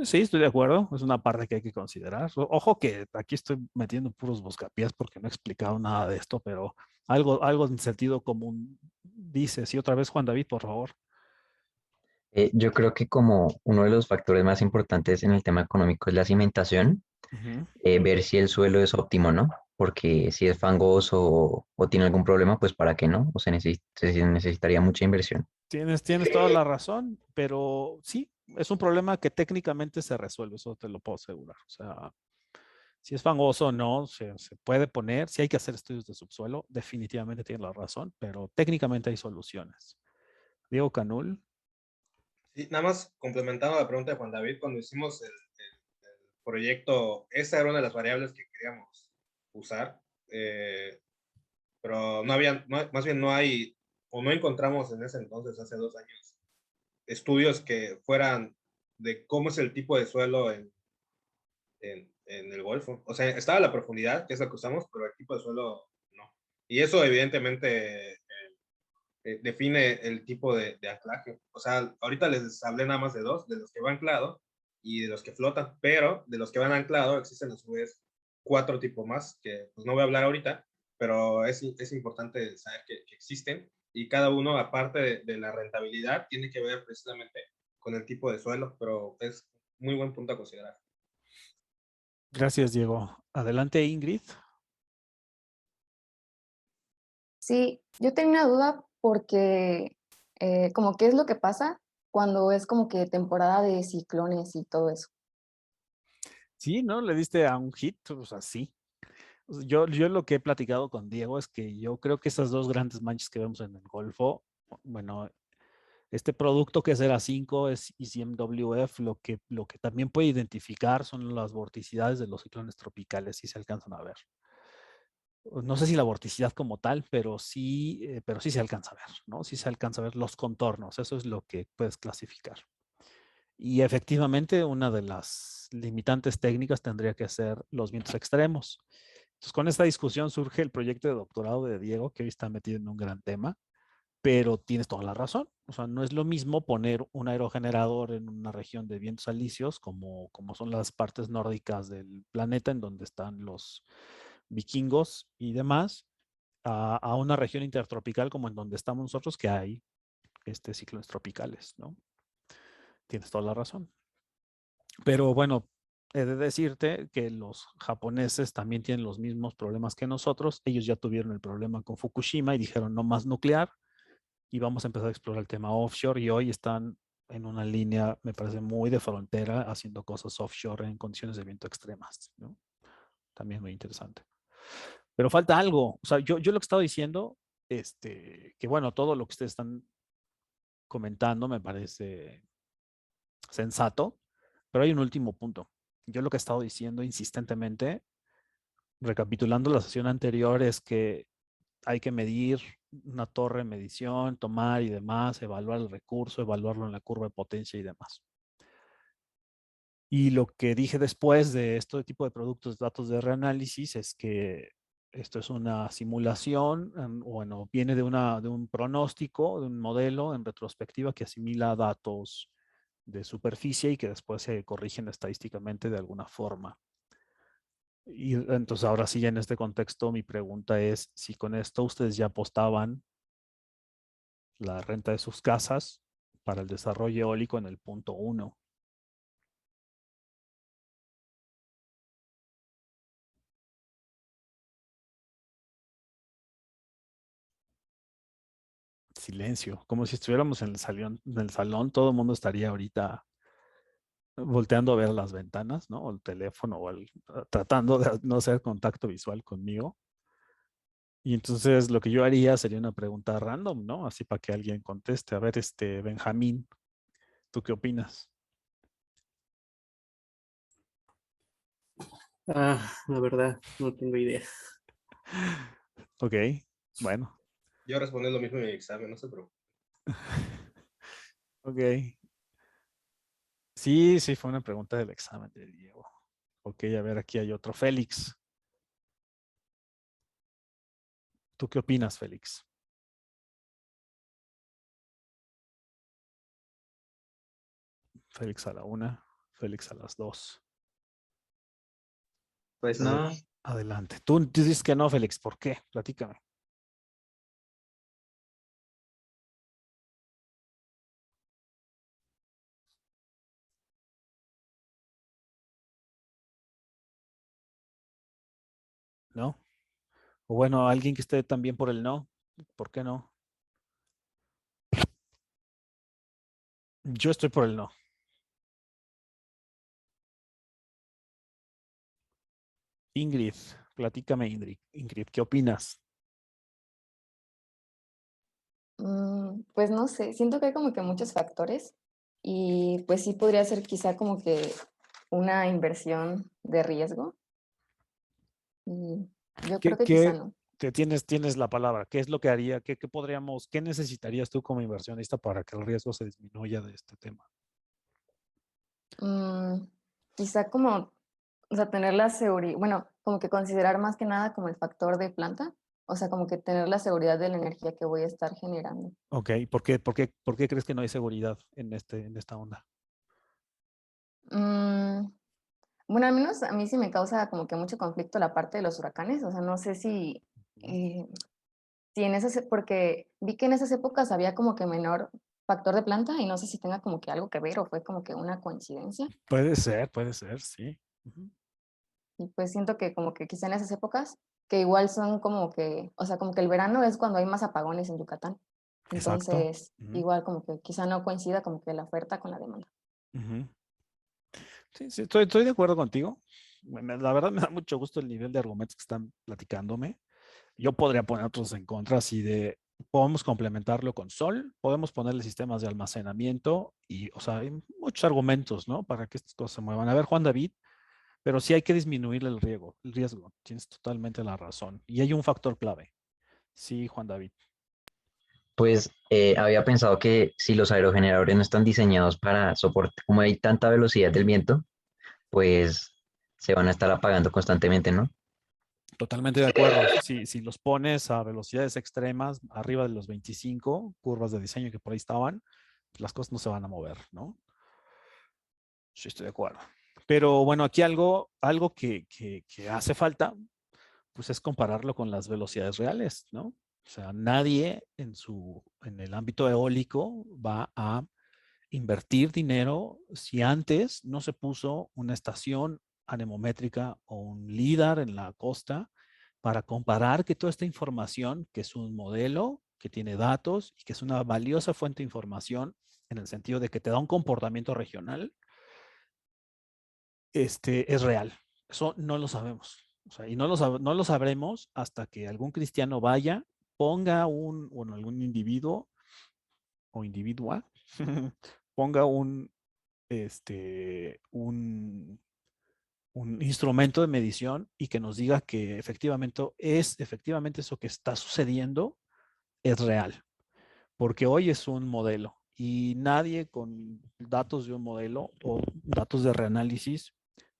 Sí, estoy de acuerdo. Es una parte que hay que considerar. Ojo que aquí estoy metiendo puros buscapiés porque no he explicado nada de esto, pero algo en sentido común dice. Sí, otra vez, Juan David, por favor. Yo creo que como uno de los factores más importantes en el tema económico es la cimentación, Ujú. ver si el suelo es óptimo, ¿no? Porque si es fangoso o tiene algún problema, pues para qué no, o se necesitaría mucha inversión. Tienes toda la razón, pero sí, es un problema que técnicamente se resuelve, eso te lo puedo asegurar. O sea, si es fangoso o no, se puede poner. Si hay que hacer estudios de subsuelo, definitivamente tiene la razón, pero técnicamente hay soluciones. Diego Canul. Sí, nada más complementando la pregunta de Juan David, cuando hicimos el proyecto, esa era una de las variables que queríamos usar, pero no había, más bien no hay, o no encontramos en ese entonces, hace 2 años, estudios que fueran de cómo es el tipo de suelo en el Golfo. O sea, estaba la profundidad, que es la que usamos, pero el tipo de suelo no. Y eso evidentemente define el tipo de anclaje. O sea, ahorita les hablé nada más de dos, de los que van anclado y de los que flotan, pero de los que van anclado existen a su vez 4 tipos más, que pues no voy a hablar ahorita, pero es importante saber que existen y cada uno, aparte de la rentabilidad, tiene que ver precisamente con el tipo de suelo, pero es muy buen punto a considerar. Gracias, Diego. Adelante, Ingrid. Sí, yo tenía una duda porque como qué es lo que pasa cuando es como que temporada de ciclones y todo eso. Sí, ¿no? Le diste a un hit, o sea, sí. O sea, yo lo que he platicado con Diego es que yo creo que esas dos grandes manchas que vemos en el Golfo, bueno, este producto que es ERA5 es ECMWF, lo que también puede identificar son las vorticidades de los ciclones tropicales, si se alcanzan a ver. No sé si la vorticidad como tal, pero sí se alcanza a ver, ¿no? Sí se alcanza a ver los contornos, eso es lo que puedes clasificar. Y efectivamente, una de las limitantes técnicas tendría que ser los vientos extremos. Entonces, con esta discusión surge el proyecto de doctorado de Diego, que hoy está metido en un gran tema, pero tienes toda la razón. O sea, no es lo mismo poner un aerogenerador en una región de vientos alisios, como son las partes nórdicas del planeta, en donde están los vikingos y demás, a una región intertropical como en donde estamos nosotros, que hay ciclones tropicales, ¿no? Tienes toda la razón. Pero bueno, he de decirte que los japoneses también tienen los mismos problemas que nosotros. Ellos ya tuvieron el problema con Fukushima y dijeron no más nuclear y vamos a empezar a explorar el tema offshore y hoy están en una línea, me parece muy de frontera, haciendo cosas offshore en condiciones de viento extremas, ¿no? También muy interesante. Pero falta algo. O sea, yo lo que estaba diciendo, que bueno, todo lo que ustedes están comentando me parece sensato, pero hay un último punto. Yo lo que he estado diciendo insistentemente, recapitulando la sesión anterior, es que hay que medir una torre de medición, tomar y demás, evaluar el recurso, evaluarlo en la curva de potencia y demás. Y lo que dije después de este tipo de productos, datos de reanálisis, es que esto es una simulación, bueno, viene de un pronóstico, de un modelo en retrospectiva que asimila datos de superficie y que después se corrigen estadísticamente de alguna forma. Y entonces ahora sí, en este contexto, mi pregunta es si con esto ustedes ya apostaban la renta de sus casas para el desarrollo eólico en el punto 1. Silencio, como si estuviéramos en el salón, todo el mundo estaría ahorita volteando a ver las ventanas, ¿no? O el teléfono, tratando de no hacer contacto visual conmigo. Y entonces lo que yo haría sería una pregunta random, ¿no? Así para que alguien conteste. A ver, Benjamín, ¿tú qué opinas? La verdad, no tengo idea. Ok, bueno, Yo respondí lo mismo en mi examen, no se preocupe. ok. Sí, sí, fue una pregunta del examen de Diego. Ok, a ver, aquí hay otro. Félix, ¿tú qué opinas, Félix? Félix a la 1, Félix a las 2. Pues no, Adelante. Tú dices que no, Félix. ¿Por qué? Platícame. ¿No? O bueno, alguien que esté también por el no. ¿Por qué no? Yo estoy por el no. Ingrid, platícame, Ingrid, ¿qué opinas? Pues no sé, siento que hay como que muchos factores y pues sí podría ser quizá como que una inversión de riesgo y yo creo ¿Qué, que quizá qué no. tienes la palabra? ¿Qué es lo que haría? ¿Qué podríamos, qué necesitarías tú como inversionista para que el riesgo se disminuya de este tema? Mm, Quizá como, o sea, tener la seguridad, bueno, como que considerar más que nada como el factor de planta, o sea, como que tener la seguridad de la energía que voy a estar generando. Ok, por qué crees que no hay seguridad en esta onda? Mm, Bueno, al menos a mí sí me causa como que mucho conflicto la parte de los huracanes, o sea, no sé eh, si en esas, porque vi que en esas épocas había como que menor factor de planta y no sé si tenga como que algo que ver o fue como que una coincidencia. Puede ser, sí. Ujú. Y pues siento que como que quizá en esas épocas, que igual son como que, o sea, como que el verano es cuando hay más apagones en Yucatán. Exacto. Entonces, Ujú, igual como que quizá no coincida como que la oferta con la demanda. ujú. Sí, sí, estoy de acuerdo contigo. La verdad me da mucho gusto el nivel de argumentos que están platicándome. Yo podría poner otros en contra, así de, podemos complementarlo con sol, podemos ponerle sistemas de almacenamiento y, o sea, hay muchos argumentos, ¿no? Para que estas cosas se muevan. A ver, Juan David, pero sí hay que disminuir el riesgo. Tienes totalmente la razón. Y hay un factor clave. Sí, Juan David. Pues había pensado que si los aerogeneradores no están diseñados para soportar, como hay tanta velocidad del viento, pues se van a estar apagando constantemente, ¿no? Totalmente de acuerdo. Si los pones a velocidades extremas, arriba de los 25 curvas de diseño que por ahí estaban, pues las cosas no se van a mover, ¿no? Sí, estoy de acuerdo. Pero bueno, aquí algo que hace falta, pues es compararlo con las velocidades reales, ¿no? O sea, nadie en el ámbito eólico va a invertir dinero si antes no se puso una estación anemométrica o un LIDAR en la costa para comparar que toda esta información, que es un modelo, que tiene datos y que es una valiosa fuente de información en el sentido de que te da un comportamiento regional, es real. Eso no lo sabemos. O sea, y no lo sabremos hasta que algún cristiano vaya, ponga bueno, algún individuo o individua, ponga este, un, un instrumento de medición y que nos diga que efectivamente eso que está sucediendo es real. Porque hoy es un modelo y nadie con datos de un modelo o datos de reanálisis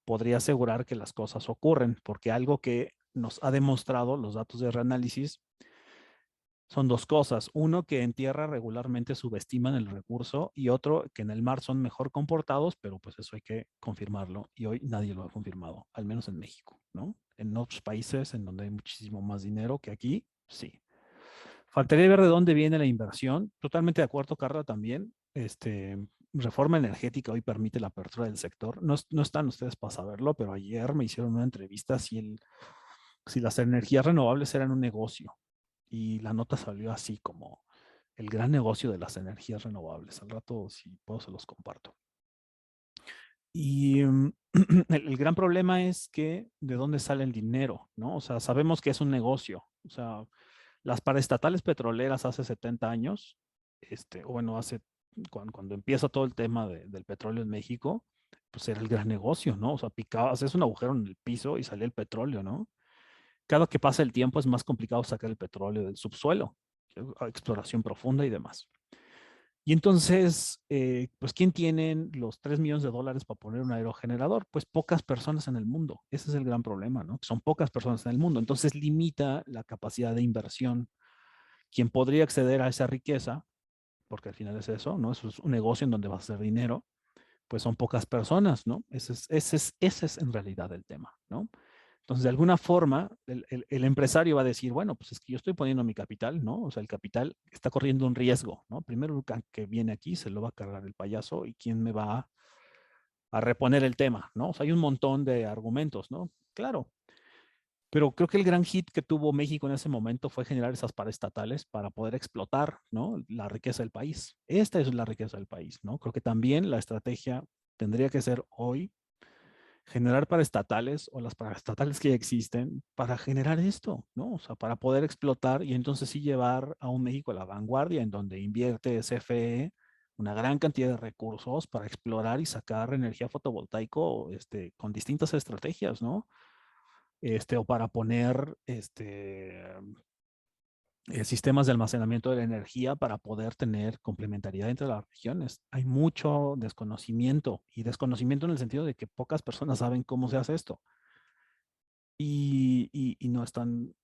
podría asegurar que las cosas ocurren, porque algo que nos ha demostrado los datos de reanálisis son dos cosas. Uno, que en tierra regularmente subestiman el recurso y otro, que en el mar son mejor comportados, pero pues eso hay que confirmarlo y hoy nadie lo ha confirmado, al menos en México, ¿no? En otros países en donde hay muchísimo más dinero que aquí, sí. Faltaría ver de dónde viene la inversión. Totalmente de acuerdo, Carla, también. Reforma energética hoy permite la apertura del sector. No están ustedes para saberlo, pero ayer me hicieron una entrevista si las energías renovables eran un negocio. Y la nota salió así como el gran negocio de las energías renovables. Al rato, si puedo, se los comparto. Y el gran problema es que de dónde sale el dinero, ¿no? O sea, sabemos que es un negocio O sea, las paraestatales petroleras hace 70 años, bueno, cuando empieza todo el tema del petróleo en México, pues era el gran negocio, ¿no? O sea, haces un agujero en el piso y salía el petróleo, ¿no? Cada que pasa el tiempo es más complicado sacar el petróleo del subsuelo, exploración profunda y demás. Y entonces, pues, ¿quién tiene los 3 millones de dólares para poner un aerogenerador? Pues pocas personas en el mundo. Ese es el gran problema, ¿no? Son pocas personas en el mundo. Entonces limita la capacidad de inversión. Quien podría acceder a esa riqueza, porque al final es eso, ¿no? Eso es un negocio en donde vas a hacer dinero, pues son pocas personas, ¿no? Ese es en realidad el tema, ¿no? Entonces, de alguna forma, el empresario va a decir, bueno, pues es que yo estoy poniendo mi capital, ¿no? O sea, el capital está corriendo un riesgo, ¿no? Primero que viene aquí se lo va a cargar el payaso y quién me va a reponer el tema, ¿no? O sea, hay un montón de argumentos, ¿no? Claro. Pero creo que el gran hit que tuvo México en ese momento fue generar esas paraestatales para poder explotar, ¿no? La riqueza del país. Esta es la riqueza del país, ¿no? Creo que también la estrategia tendría que ser hoy generar paraestatales o las paraestatales que ya existen para generar esto, ¿no? O sea, para poder explotar y entonces sí llevar a un México a la vanguardia en donde invierte CFE una gran cantidad de recursos para explorar y sacar energía fotovoltaico con distintas estrategias, ¿no? O para poner sistemas de almacenamiento de la energía para poder tener complementariedad entre las regiones. Hay mucho desconocimiento y desconocimiento en el sentido de que pocas personas saben cómo se hace esto. Y no están,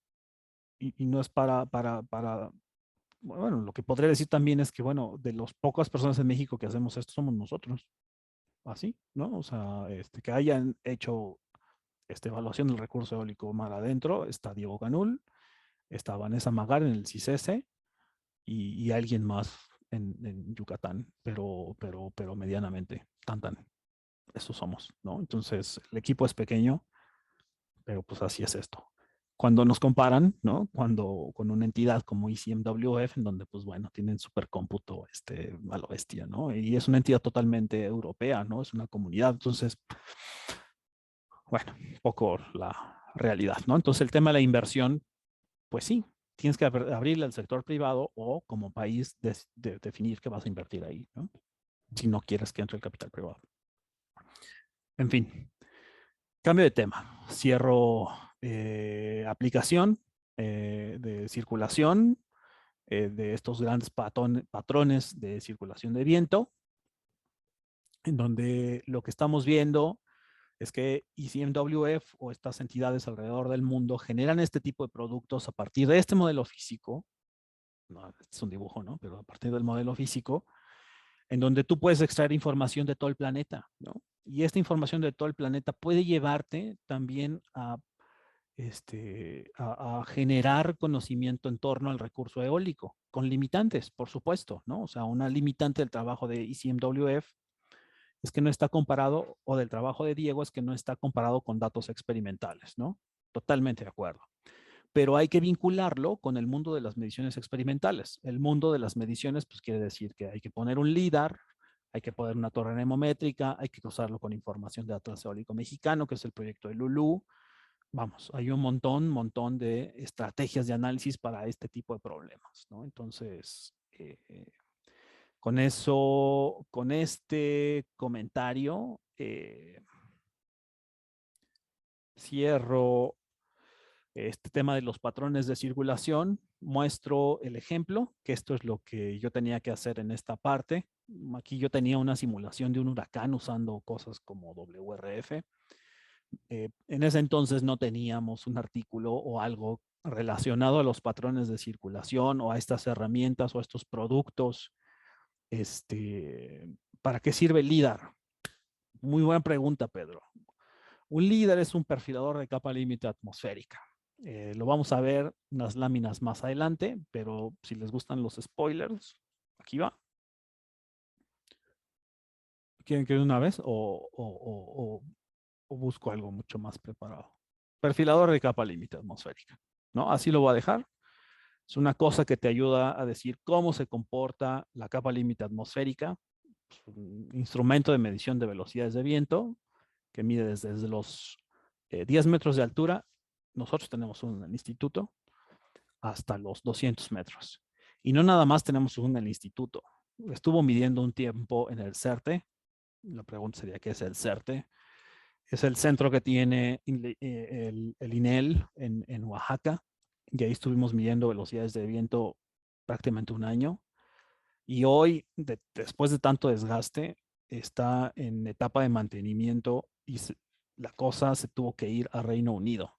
y no es bueno, lo que podría decir también es que, bueno, de las pocas personas en México que hacemos esto somos nosotros. Así, ¿no? O sea, que hayan hecho esta evaluación del recurso eólico mar adentro, está Diego Canul, está Vanessa Magar en el CICESE y alguien más en Yucatán, pero medianamente, tan. Eso somos, ¿no? Entonces, el equipo es pequeño, pero pues así es esto. Cuando nos comparan, ¿no? Cuando con una entidad como ECMWF, en donde, pues bueno, tienen supercómputo a lo bestia, ¿no? Y es una entidad totalmente europea, ¿no? Es una comunidad. Entonces, bueno, un poco la realidad, ¿no? Entonces, el tema de la inversión, pues sí, tienes que abrirle al sector privado o como país definir que vas a invertir ahí, ¿no? Si no quieres que entre el capital privado. En fin, cambio de tema. Cierro aplicación de circulación de estos grandes patrones de circulación de viento, en donde lo que estamos viendo es que ECMWF o estas entidades alrededor del mundo generan este tipo de productos a partir de este modelo físico. No, es un dibujo, ¿no? Pero a partir del modelo físico, en donde tú puedes extraer información de todo el planeta, ¿no? Y esta información de todo el planeta puede llevarte también a generar conocimiento en torno al recurso eólico, con limitantes, por supuesto, ¿no? O sea, una limitante del trabajo de ECMWF es que no está comparado, o del trabajo de Diego es que no está comparado con datos experimentales, ¿no? Totalmente de acuerdo. Pero hay que vincularlo con el mundo de las mediciones experimentales. El mundo de las mediciones, pues quiere decir que hay que poner un LIDAR, hay que poner una torre anemométrica, hay que cruzarlo con información de Atlas Eólico Mexicano, que es el proyecto de Lulú. Vamos, hay un montón de estrategias de análisis para este tipo de problemas, ¿no? Entonces, con eso, con este comentario, cierro este tema de los patrones de circulación. Muestro el ejemplo, que esto es lo que yo tenía que hacer en esta parte. Aquí yo tenía una simulación de un huracán usando cosas como WRF. En ese entonces no teníamos un artículo o algo relacionado a los patrones de circulación o a estas herramientas o a estos productos. ¿Para qué sirve el LIDAR? Muy buena pregunta, Pedro. Un LIDAR es un perfilador de capa límite atmosférica. Lo vamos a ver unas láminas más adelante, pero si les gustan los spoilers, aquí va. ¿Quieren que de una vez o busco algo mucho más preparado? Perfilador de capa límite atmosférica, ¿no? Así lo voy a dejar. Es una cosa que te ayuda a decir cómo se comporta la capa límite atmosférica. Es un instrumento de medición de velocidades de viento que mide desde los 10 metros de altura. Nosotros tenemos uno en el instituto. hasta los 200 metros. Y no nada más tenemos uno en el instituto. Estuvo midiendo un tiempo en el CERTE. La pregunta sería, ¿qué es el CERTE? Es el centro que tiene el INEL en Oaxaca. Y ahí estuvimos midiendo velocidades de viento prácticamente un año. Y hoy, después de tanto desgaste, está en etapa de mantenimiento y la cosa se tuvo que ir a Reino Unido.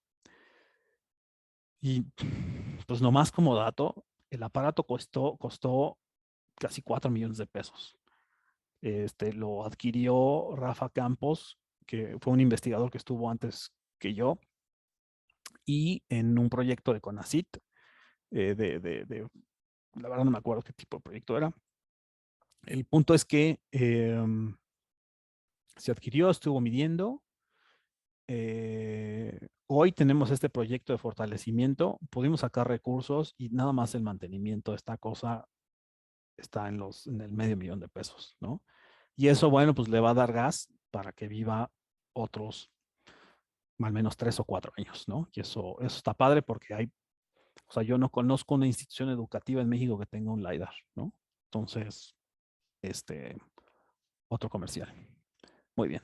Y pues nomás como dato, el aparato costó casi 4 millones de pesos. Lo adquirió Rafa Campos, que fue un investigador que estuvo antes que yo, y en un proyecto de CONACYT, la verdad no me acuerdo qué tipo de proyecto era. El punto es que se adquirió, estuvo midiendo. Hoy tenemos este proyecto de fortalecimiento, pudimos sacar recursos y nada más el mantenimiento de esta cosa está en el $500,000 ¿no? Y eso, bueno, pues le va a dar gas para que viva otros al menos 3 o 4 años, ¿no? Y eso está padre porque o sea, yo no conozco una institución educativa en México que tenga un LiDAR, ¿no? Entonces, otro comercial. Muy bien.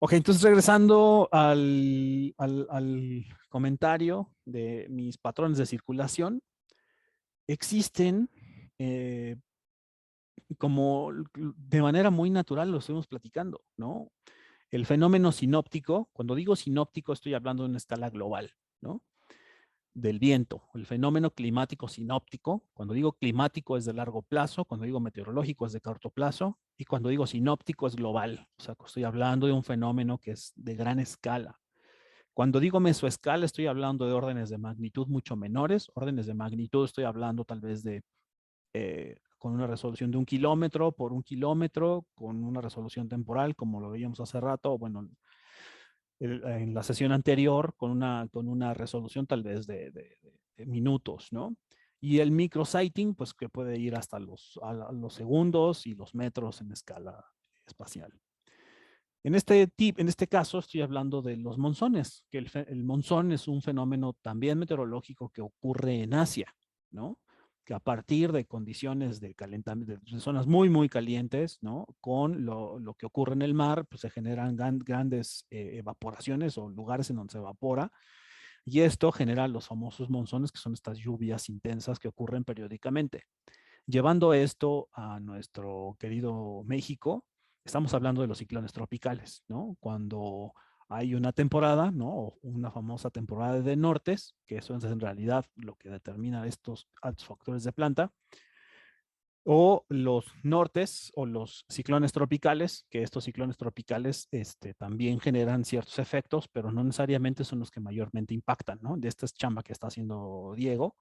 Ok, entonces regresando al comentario de mis patrones de circulación, existen como de manera muy natural, lo estuvimos platicando, ¿no? El fenómeno sinóptico, cuando digo sinóptico estoy hablando de una escala global, ¿no? Del viento, el fenómeno climático sinóptico, cuando digo climático es de largo plazo, cuando digo meteorológico es de corto plazo, y cuando digo sinóptico es global, o sea, estoy hablando de un fenómeno que es de gran escala. Cuando digo mesoescala estoy hablando de órdenes de magnitud mucho menores, órdenes de magnitud estoy hablando tal vez de con una resolución de 1 kilómetro por 1 kilómetro, con una resolución temporal, como lo veíamos hace rato, bueno, en la sesión anterior, con una resolución tal vez de minutos, ¿no? Y el microsighting, pues que puede ir hasta a los segundos y los metros en escala espacial. En este caso estoy hablando de los monzones, que el monzón es un fenómeno también meteorológico que ocurre en Asia, ¿no? Que a partir de condiciones de calentamiento, de zonas muy, muy calientes, ¿no? Con lo que ocurre en el mar, pues se generan grandes evaporaciones o lugares en donde se evapora, y esto genera los famosos monzones, que son estas lluvias intensas que ocurren periódicamente. Llevando esto a nuestro querido México, estamos hablando de los ciclones tropicales, ¿no? Cuando hay una temporada, ¿no? Una famosa temporada de nortes, que eso es en realidad lo que determina estos altos factores de planta, o los nortes o los ciclones tropicales, que estos ciclones tropicales también generan ciertos efectos, pero no necesariamente son los que mayormente impactan, ¿no? De esta chamba que está haciendo Diego,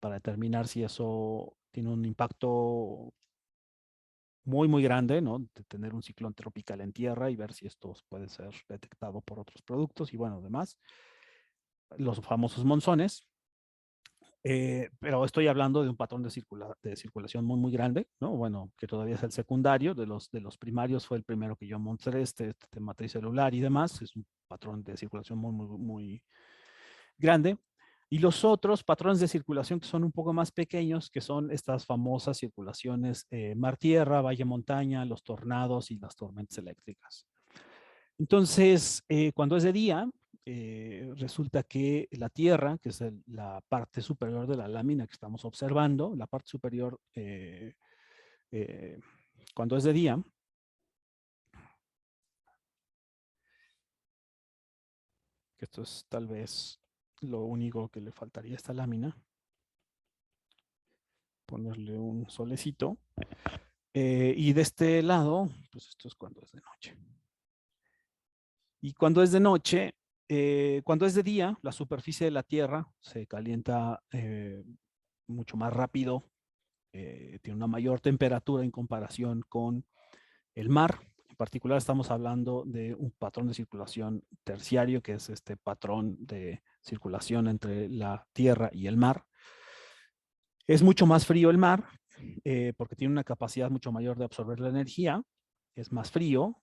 para determinar si eso tiene un impacto muy, muy grande, ¿no? De tener un ciclón tropical en tierra y ver si esto puede ser detectado por otros productos y bueno, demás. Los famosos monzones. Pero estoy hablando de un patrón de circulación muy, muy grande, ¿no? Bueno, que todavía es el secundario, de los primarios fue el primero que yo mostré, de matriz celular y demás, es un patrón de circulación muy, muy, muy grande. Y los otros patrones de circulación que son un poco más pequeños, que son estas famosas circulaciones mar-tierra, valle-montaña, los tornados y las tormentas eléctricas. Entonces, cuando es de día, resulta que la Tierra, que es la parte superior de la lámina que estamos observando, la parte superior, cuando es de día, que esto es tal vez lo único que le faltaría a esta lámina, ponerle un solecito, y de este lado, pues esto es cuando es de noche. Y cuando es de noche, cuando es de día, la superficie de la Tierra se calienta mucho más rápido, tiene una mayor temperatura en comparación con el mar. En particular estamos hablando de un patrón de circulación terciario, que es este patrón de circulación entre la Tierra y el mar. Es mucho más frío el mar, porque tiene una capacidad mucho mayor de absorber la energía, es más frío,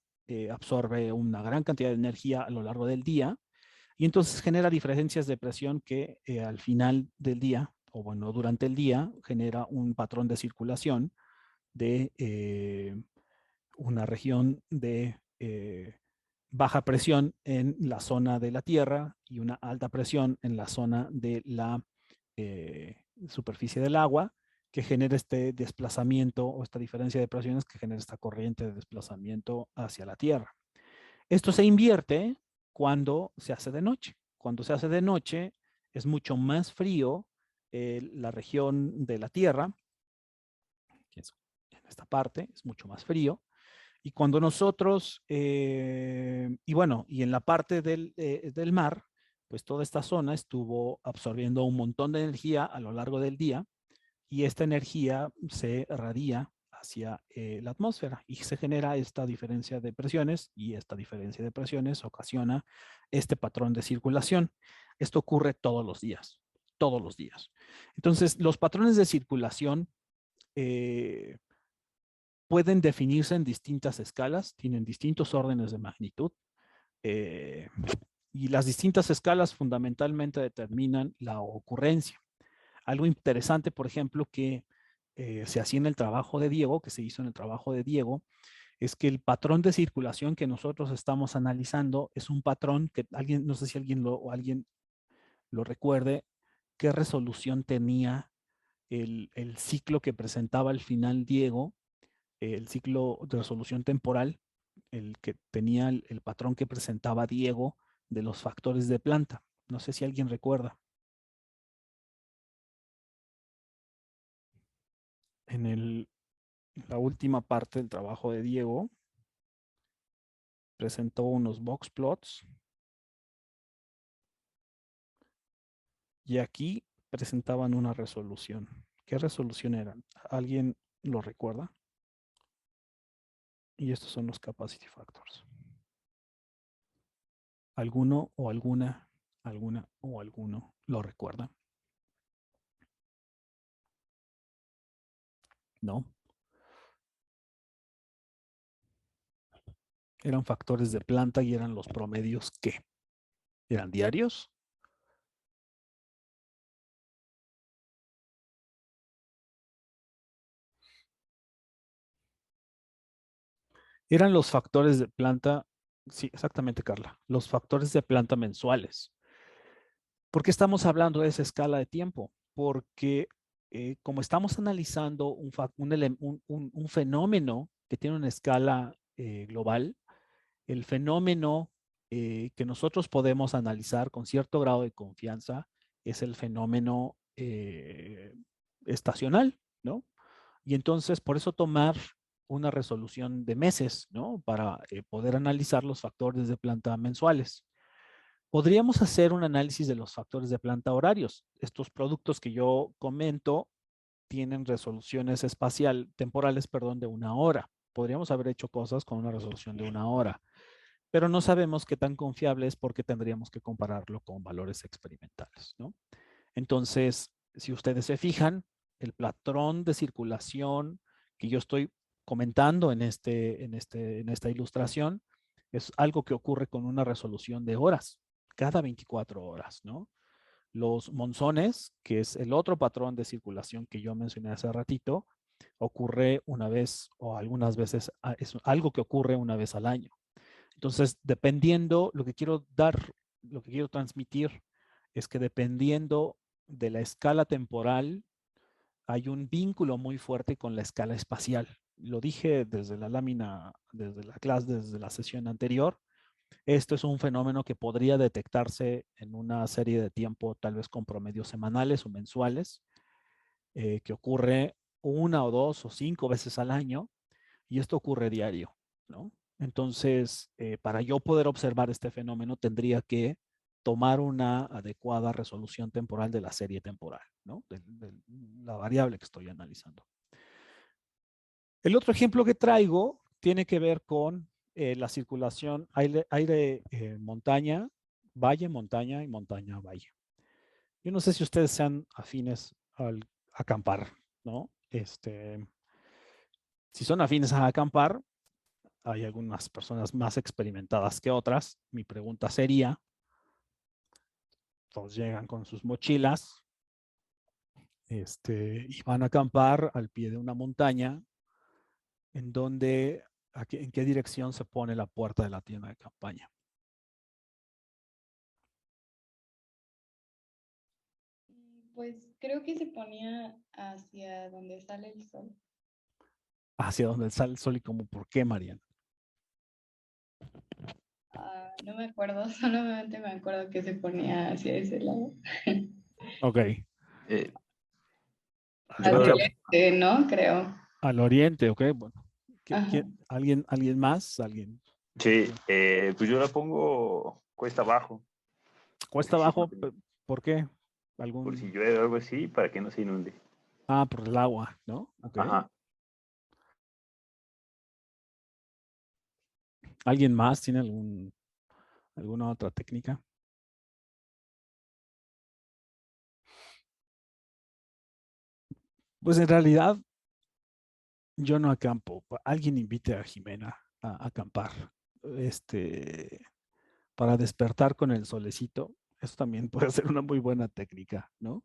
absorbe una gran cantidad de energía a lo largo del día, Y entonces genera diferencias de presión que al final del día, o bueno, durante el día, genera un patrón de circulación de una región de baja presión en la zona de la Tierra y una alta presión en la zona de la superficie del agua, que genera este desplazamiento o esta diferencia de presiones que genera esta corriente de desplazamiento hacia la Tierra. Esto se invierte cuando se hace de noche. Cuando se hace de noche es mucho más frío la región de la Tierra, que es en esta parte, es mucho más frío. Y cuando nosotros, y bueno, y en la parte del mar, pues toda esta zona estuvo absorbiendo un montón de energía a lo largo del día y esta energía se radia hacia la atmósfera y se genera esta diferencia de presiones y esta diferencia de presiones ocasiona este patrón de circulación. Esto ocurre todos los días, todos los días. Entonces, los patrones de circulación pueden definirse en distintas escalas, tienen distintos órdenes de magnitud y las distintas escalas fundamentalmente determinan la ocurrencia. Algo interesante, por ejemplo, que se hacía en el trabajo de Diego, que se hizo en el trabajo de Diego, es que el patrón de circulación que nosotros estamos analizando es un patrón que alguien, no sé si alguien lo recuerde, qué resolución tenía el ciclo que presentaba al final Diego, el ciclo de resolución temporal, el que tenía el patrón que presentaba Diego de los factores de planta. No sé si alguien recuerda. En la última parte del trabajo de Diego, presentó unos box plots. Y aquí presentaban una resolución. ¿Qué resolución eran? ¿Alguien lo recuerda? Y estos son los capacity factors. ¿Alguno o alguna o alguno lo recuerda? ¿No? Eran factores de planta y eran los promedios ¿qué? ¿Eran diarios? Eran los factores de planta, sí, exactamente, Carla, los factores de planta mensuales. ¿Por qué estamos hablando de esa escala de tiempo? Porque como estamos analizando un fenómeno que tiene una escala global, el fenómeno que nosotros podemos analizar con cierto grado de confianza es el fenómeno estacional, ¿no? Y entonces, por eso tomar una resolución de meses, ¿no? Para poder analizar los factores de planta mensuales. Podríamos hacer un análisis de los factores de planta horarios. Estos productos que yo comento tienen resoluciones temporales, perdón, de 1 hora. Podríamos haber hecho cosas con una resolución de 1 hora, pero no sabemos qué tan confiable es porque tendríamos que compararlo con valores experimentales, ¿no? Entonces, si ustedes se fijan, el patrón de circulación que yo estoy comentando en esta ilustración es algo que ocurre con una resolución de horas, cada 24 horas, ¿no? Los monzones, que es el otro patrón de circulación que yo mencioné hace ratito, ocurre una vez o algunas veces, es algo que ocurre una vez al año. Entonces, dependiendo, lo que quiero transmitir es que dependiendo de la escala temporal, hay un vínculo muy fuerte con la escala espacial. Lo dije desde la lámina, desde la clase, desde la sesión anterior. Esto es un fenómeno que podría detectarse en una serie de tiempo, tal vez con promedios semanales o mensuales, que ocurre 1 o 2 o 5 veces al año, y esto ocurre diario, ¿no? Entonces, para yo poder observar este fenómeno, tendría que tomar una adecuada resolución temporal de la serie temporal, ¿no? De la variable que estoy analizando. El otro ejemplo que traigo tiene que ver con la circulación aire, montaña, valle, montaña y montaña, valle. Yo no sé si ustedes sean afines al acampar, ¿no? Si son afines a acampar, hay algunas personas más experimentadas que otras. Mi pregunta sería, Todos llegan con sus mochilas y van a acampar al pie de una montaña en donde, ¿en qué dirección se pone la puerta de la tienda de campaña? Pues creo que se ponía hacia donde sale el sol. Hacia donde sale el sol y como, ¿por qué, Mariana? No me acuerdo, solamente me acuerdo que se ponía hacia ese lado. Ok. Eh, Al yo, oriente, ¿no? Creo. Al oriente, ok. Bueno. Ajá. ¿Alguien más? ¿Alguien? sí, pues yo la pongo cuesta abajo. Cuesta Sí, abajo, porque ¿por qué? por si llueve o algo así, para que no se inunde. Por el agua, ¿no? Ok. Ajá. ¿Alguien más tiene alguna otra técnica? Pues en realidad yo no acampo. Alguien invite a Jimena a acampar. Para despertar con el solecito. Eso también puede ser una muy buena técnica, ¿no?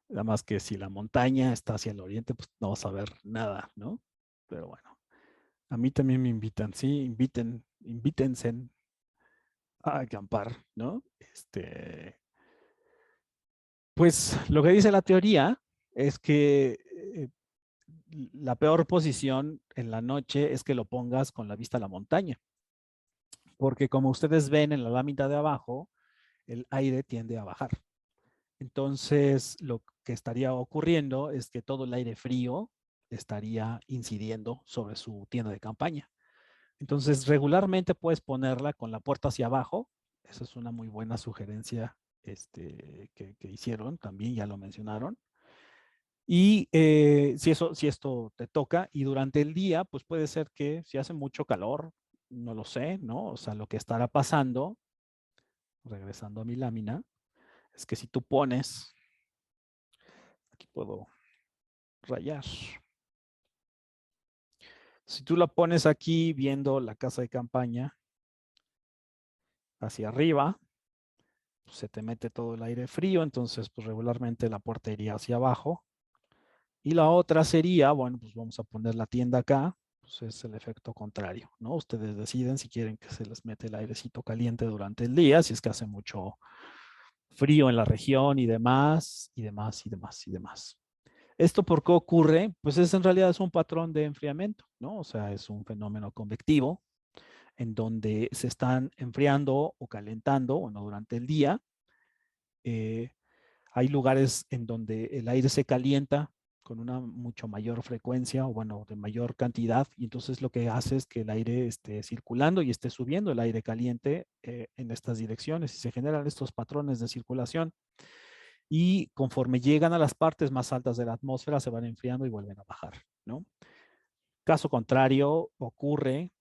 Nada más que si la montaña está hacia el oriente, pues no vas a ver nada, ¿no? Pero bueno, a mí también me invitan, sí, invítense a acampar, ¿no? Pues lo que dice la teoría es que la peor posición en la noche es que lo pongas con la vista a la montaña. Porque como ustedes ven en la lámina de abajo, el aire tiende a bajar. Entonces, lo que estaría ocurriendo es que todo el aire frío estaría incidiendo sobre su tienda de campaña. Entonces, regularmente puedes ponerla con la puerta hacia abajo. Esa es una muy buena sugerencia que hicieron, también ya lo mencionaron. Y si esto te toca, y durante el día, pues puede ser que si hace mucho calor, no lo sé, ¿no? O sea, lo que estará pasando, regresando a mi lámina, es que si tú pones, aquí puedo rayar. Si tú la pones aquí viendo la casa de campaña hacia arriba, pues se te mete todo el aire frío, entonces pues regularmente la puerta iría hacia abajo. Y la otra sería, bueno, pues vamos a poner la tienda acá, pues es el efecto contrario, ¿no? Ustedes deciden si quieren que se les mete el airecito caliente durante el día, si es que hace mucho frío en la región y demás, y demás, y demás, y demás. ¿Esto por qué ocurre? Pues en realidad es un patrón de enfriamiento, ¿no? O sea, es un fenómeno convectivo en donde se están enfriando o calentando, bueno, durante el día. Hay lugares en donde el aire se calienta con una mucho mayor frecuencia o bueno, de mayor cantidad y entonces lo que hace es que el aire esté circulando y esté subiendo el aire caliente en estas direcciones y se generan estos patrones de circulación y conforme llegan a las partes más altas de la atmósfera se van enfriando y vuelven a bajar, ¿no? Caso contrario, ocurre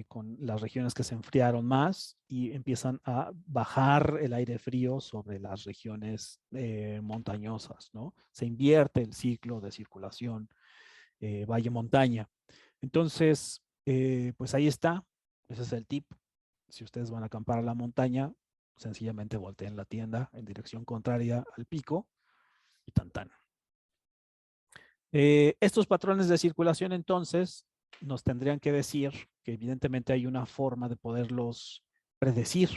con las regiones que se enfriaron más y empiezan a bajar el aire frío sobre las regiones montañosas, ¿no? Se invierte el ciclo de circulación valle-montaña. Entonces, pues ahí está. Ese es el tip. Si ustedes van a acampar a la montaña, sencillamente volteen la tienda en dirección contraria al pico y tan tan. Estos patrones de circulación entonces nos tendrían que decir que evidentemente hay una forma de poderlos predecir,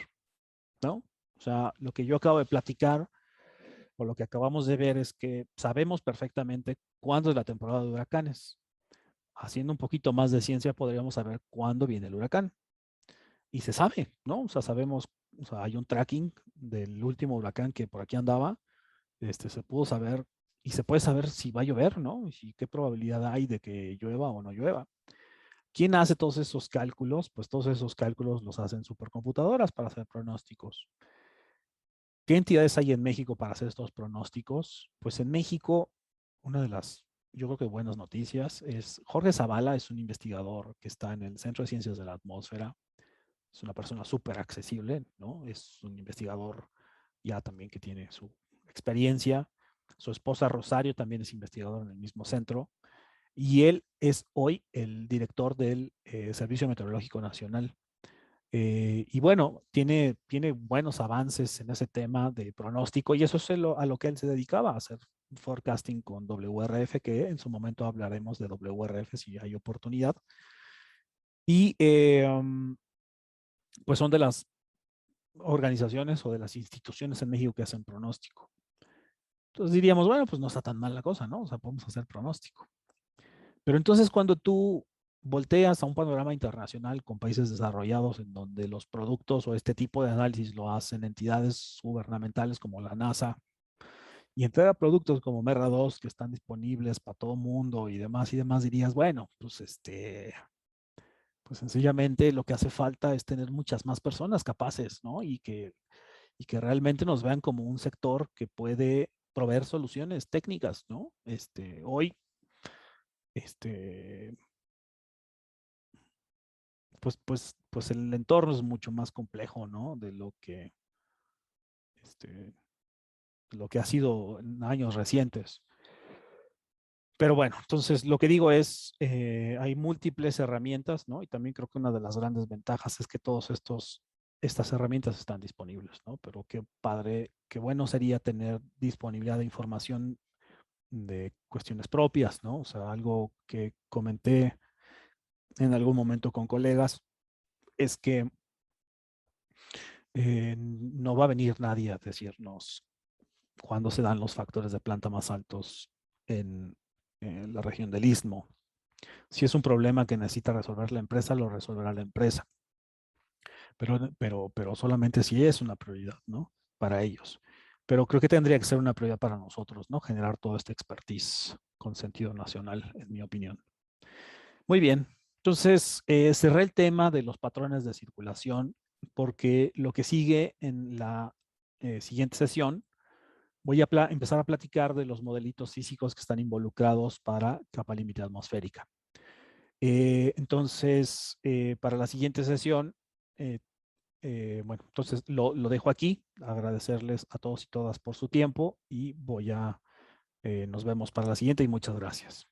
¿no? O sea, lo que yo acabo de platicar o lo que acabamos de ver es que sabemos perfectamente cuándo es la temporada de huracanes. Haciendo un poquito más de ciencia podríamos saber cuándo viene el huracán. Y se sabe, ¿no? O sea, sabemos, o sea, hay un tracking del último huracán que por aquí andaba, se pudo saber y se puede saber si va a llover, ¿no? Y qué probabilidad hay de que llueva o no llueva. ¿Quién hace todos esos cálculos? Pues todos esos cálculos los hacen supercomputadoras para hacer pronósticos. ¿Qué entidades hay en México para hacer estos pronósticos? Pues en México, una de las, yo creo que buenas noticias es Jorge Zavala, es un investigador que está en el Centro de Ciencias de la Atmósfera. Es una persona súper accesible, ¿no? Es un investigador ya también que tiene su experiencia. Su esposa Rosario también es investigadora en el mismo centro. Y él es hoy el director del Servicio Meteorológico Nacional. Y bueno, tiene buenos avances en ese tema de pronóstico y eso es a lo que él se dedicaba, a hacer forecasting con WRF, que en su momento hablaremos de WRF si hay oportunidad. Y pues son de las organizaciones o de las instituciones en México que hacen pronóstico. Entonces diríamos, bueno, pues no está tan mal la cosa, ¿no? O sea, podemos hacer pronóstico. Pero entonces cuando tú volteas a un panorama internacional con países desarrollados en donde los productos o este tipo de análisis lo hacen entidades gubernamentales como la NASA y entrega productos como Merra 2 que están disponibles para todo mundo y demás, dirías, bueno, pues pues sencillamente lo que hace falta es tener muchas más personas capaces, ¿no? Y que realmente nos vean como un sector que puede proveer soluciones técnicas, ¿no? Hoy, pues el entorno es mucho más complejo, ¿no? De lo que ha sido en años recientes. Pero bueno, entonces lo que digo es, hay múltiples herramientas, ¿no? Y también creo que una de las grandes ventajas es que estas herramientas están disponibles, ¿no? Pero qué padre, qué bueno sería tener disponibilidad de información de cuestiones propias, ¿no? O sea, algo que comenté en algún momento con colegas es que no va a venir nadie a decirnos cuándo se dan los factores de planta más altos en la región del Istmo. Si es un problema que necesita resolver la empresa, lo resolverá la empresa. Pero solamente si es una prioridad, ¿no? Para ellos. Pero creo que tendría que ser una prioridad para nosotros, ¿no? Generar todo este expertise con sentido nacional, en mi opinión. Muy bien. Entonces, cerré el tema de los patrones de circulación porque lo que sigue en la siguiente sesión, voy a empezar a platicar de los modelitos físicos que están involucrados para capa límite atmosférica. Entonces, para la siguiente sesión, bueno, entonces lo dejo aquí. Agradecerles a todos y todas por su tiempo y nos vemos para la siguiente y muchas gracias.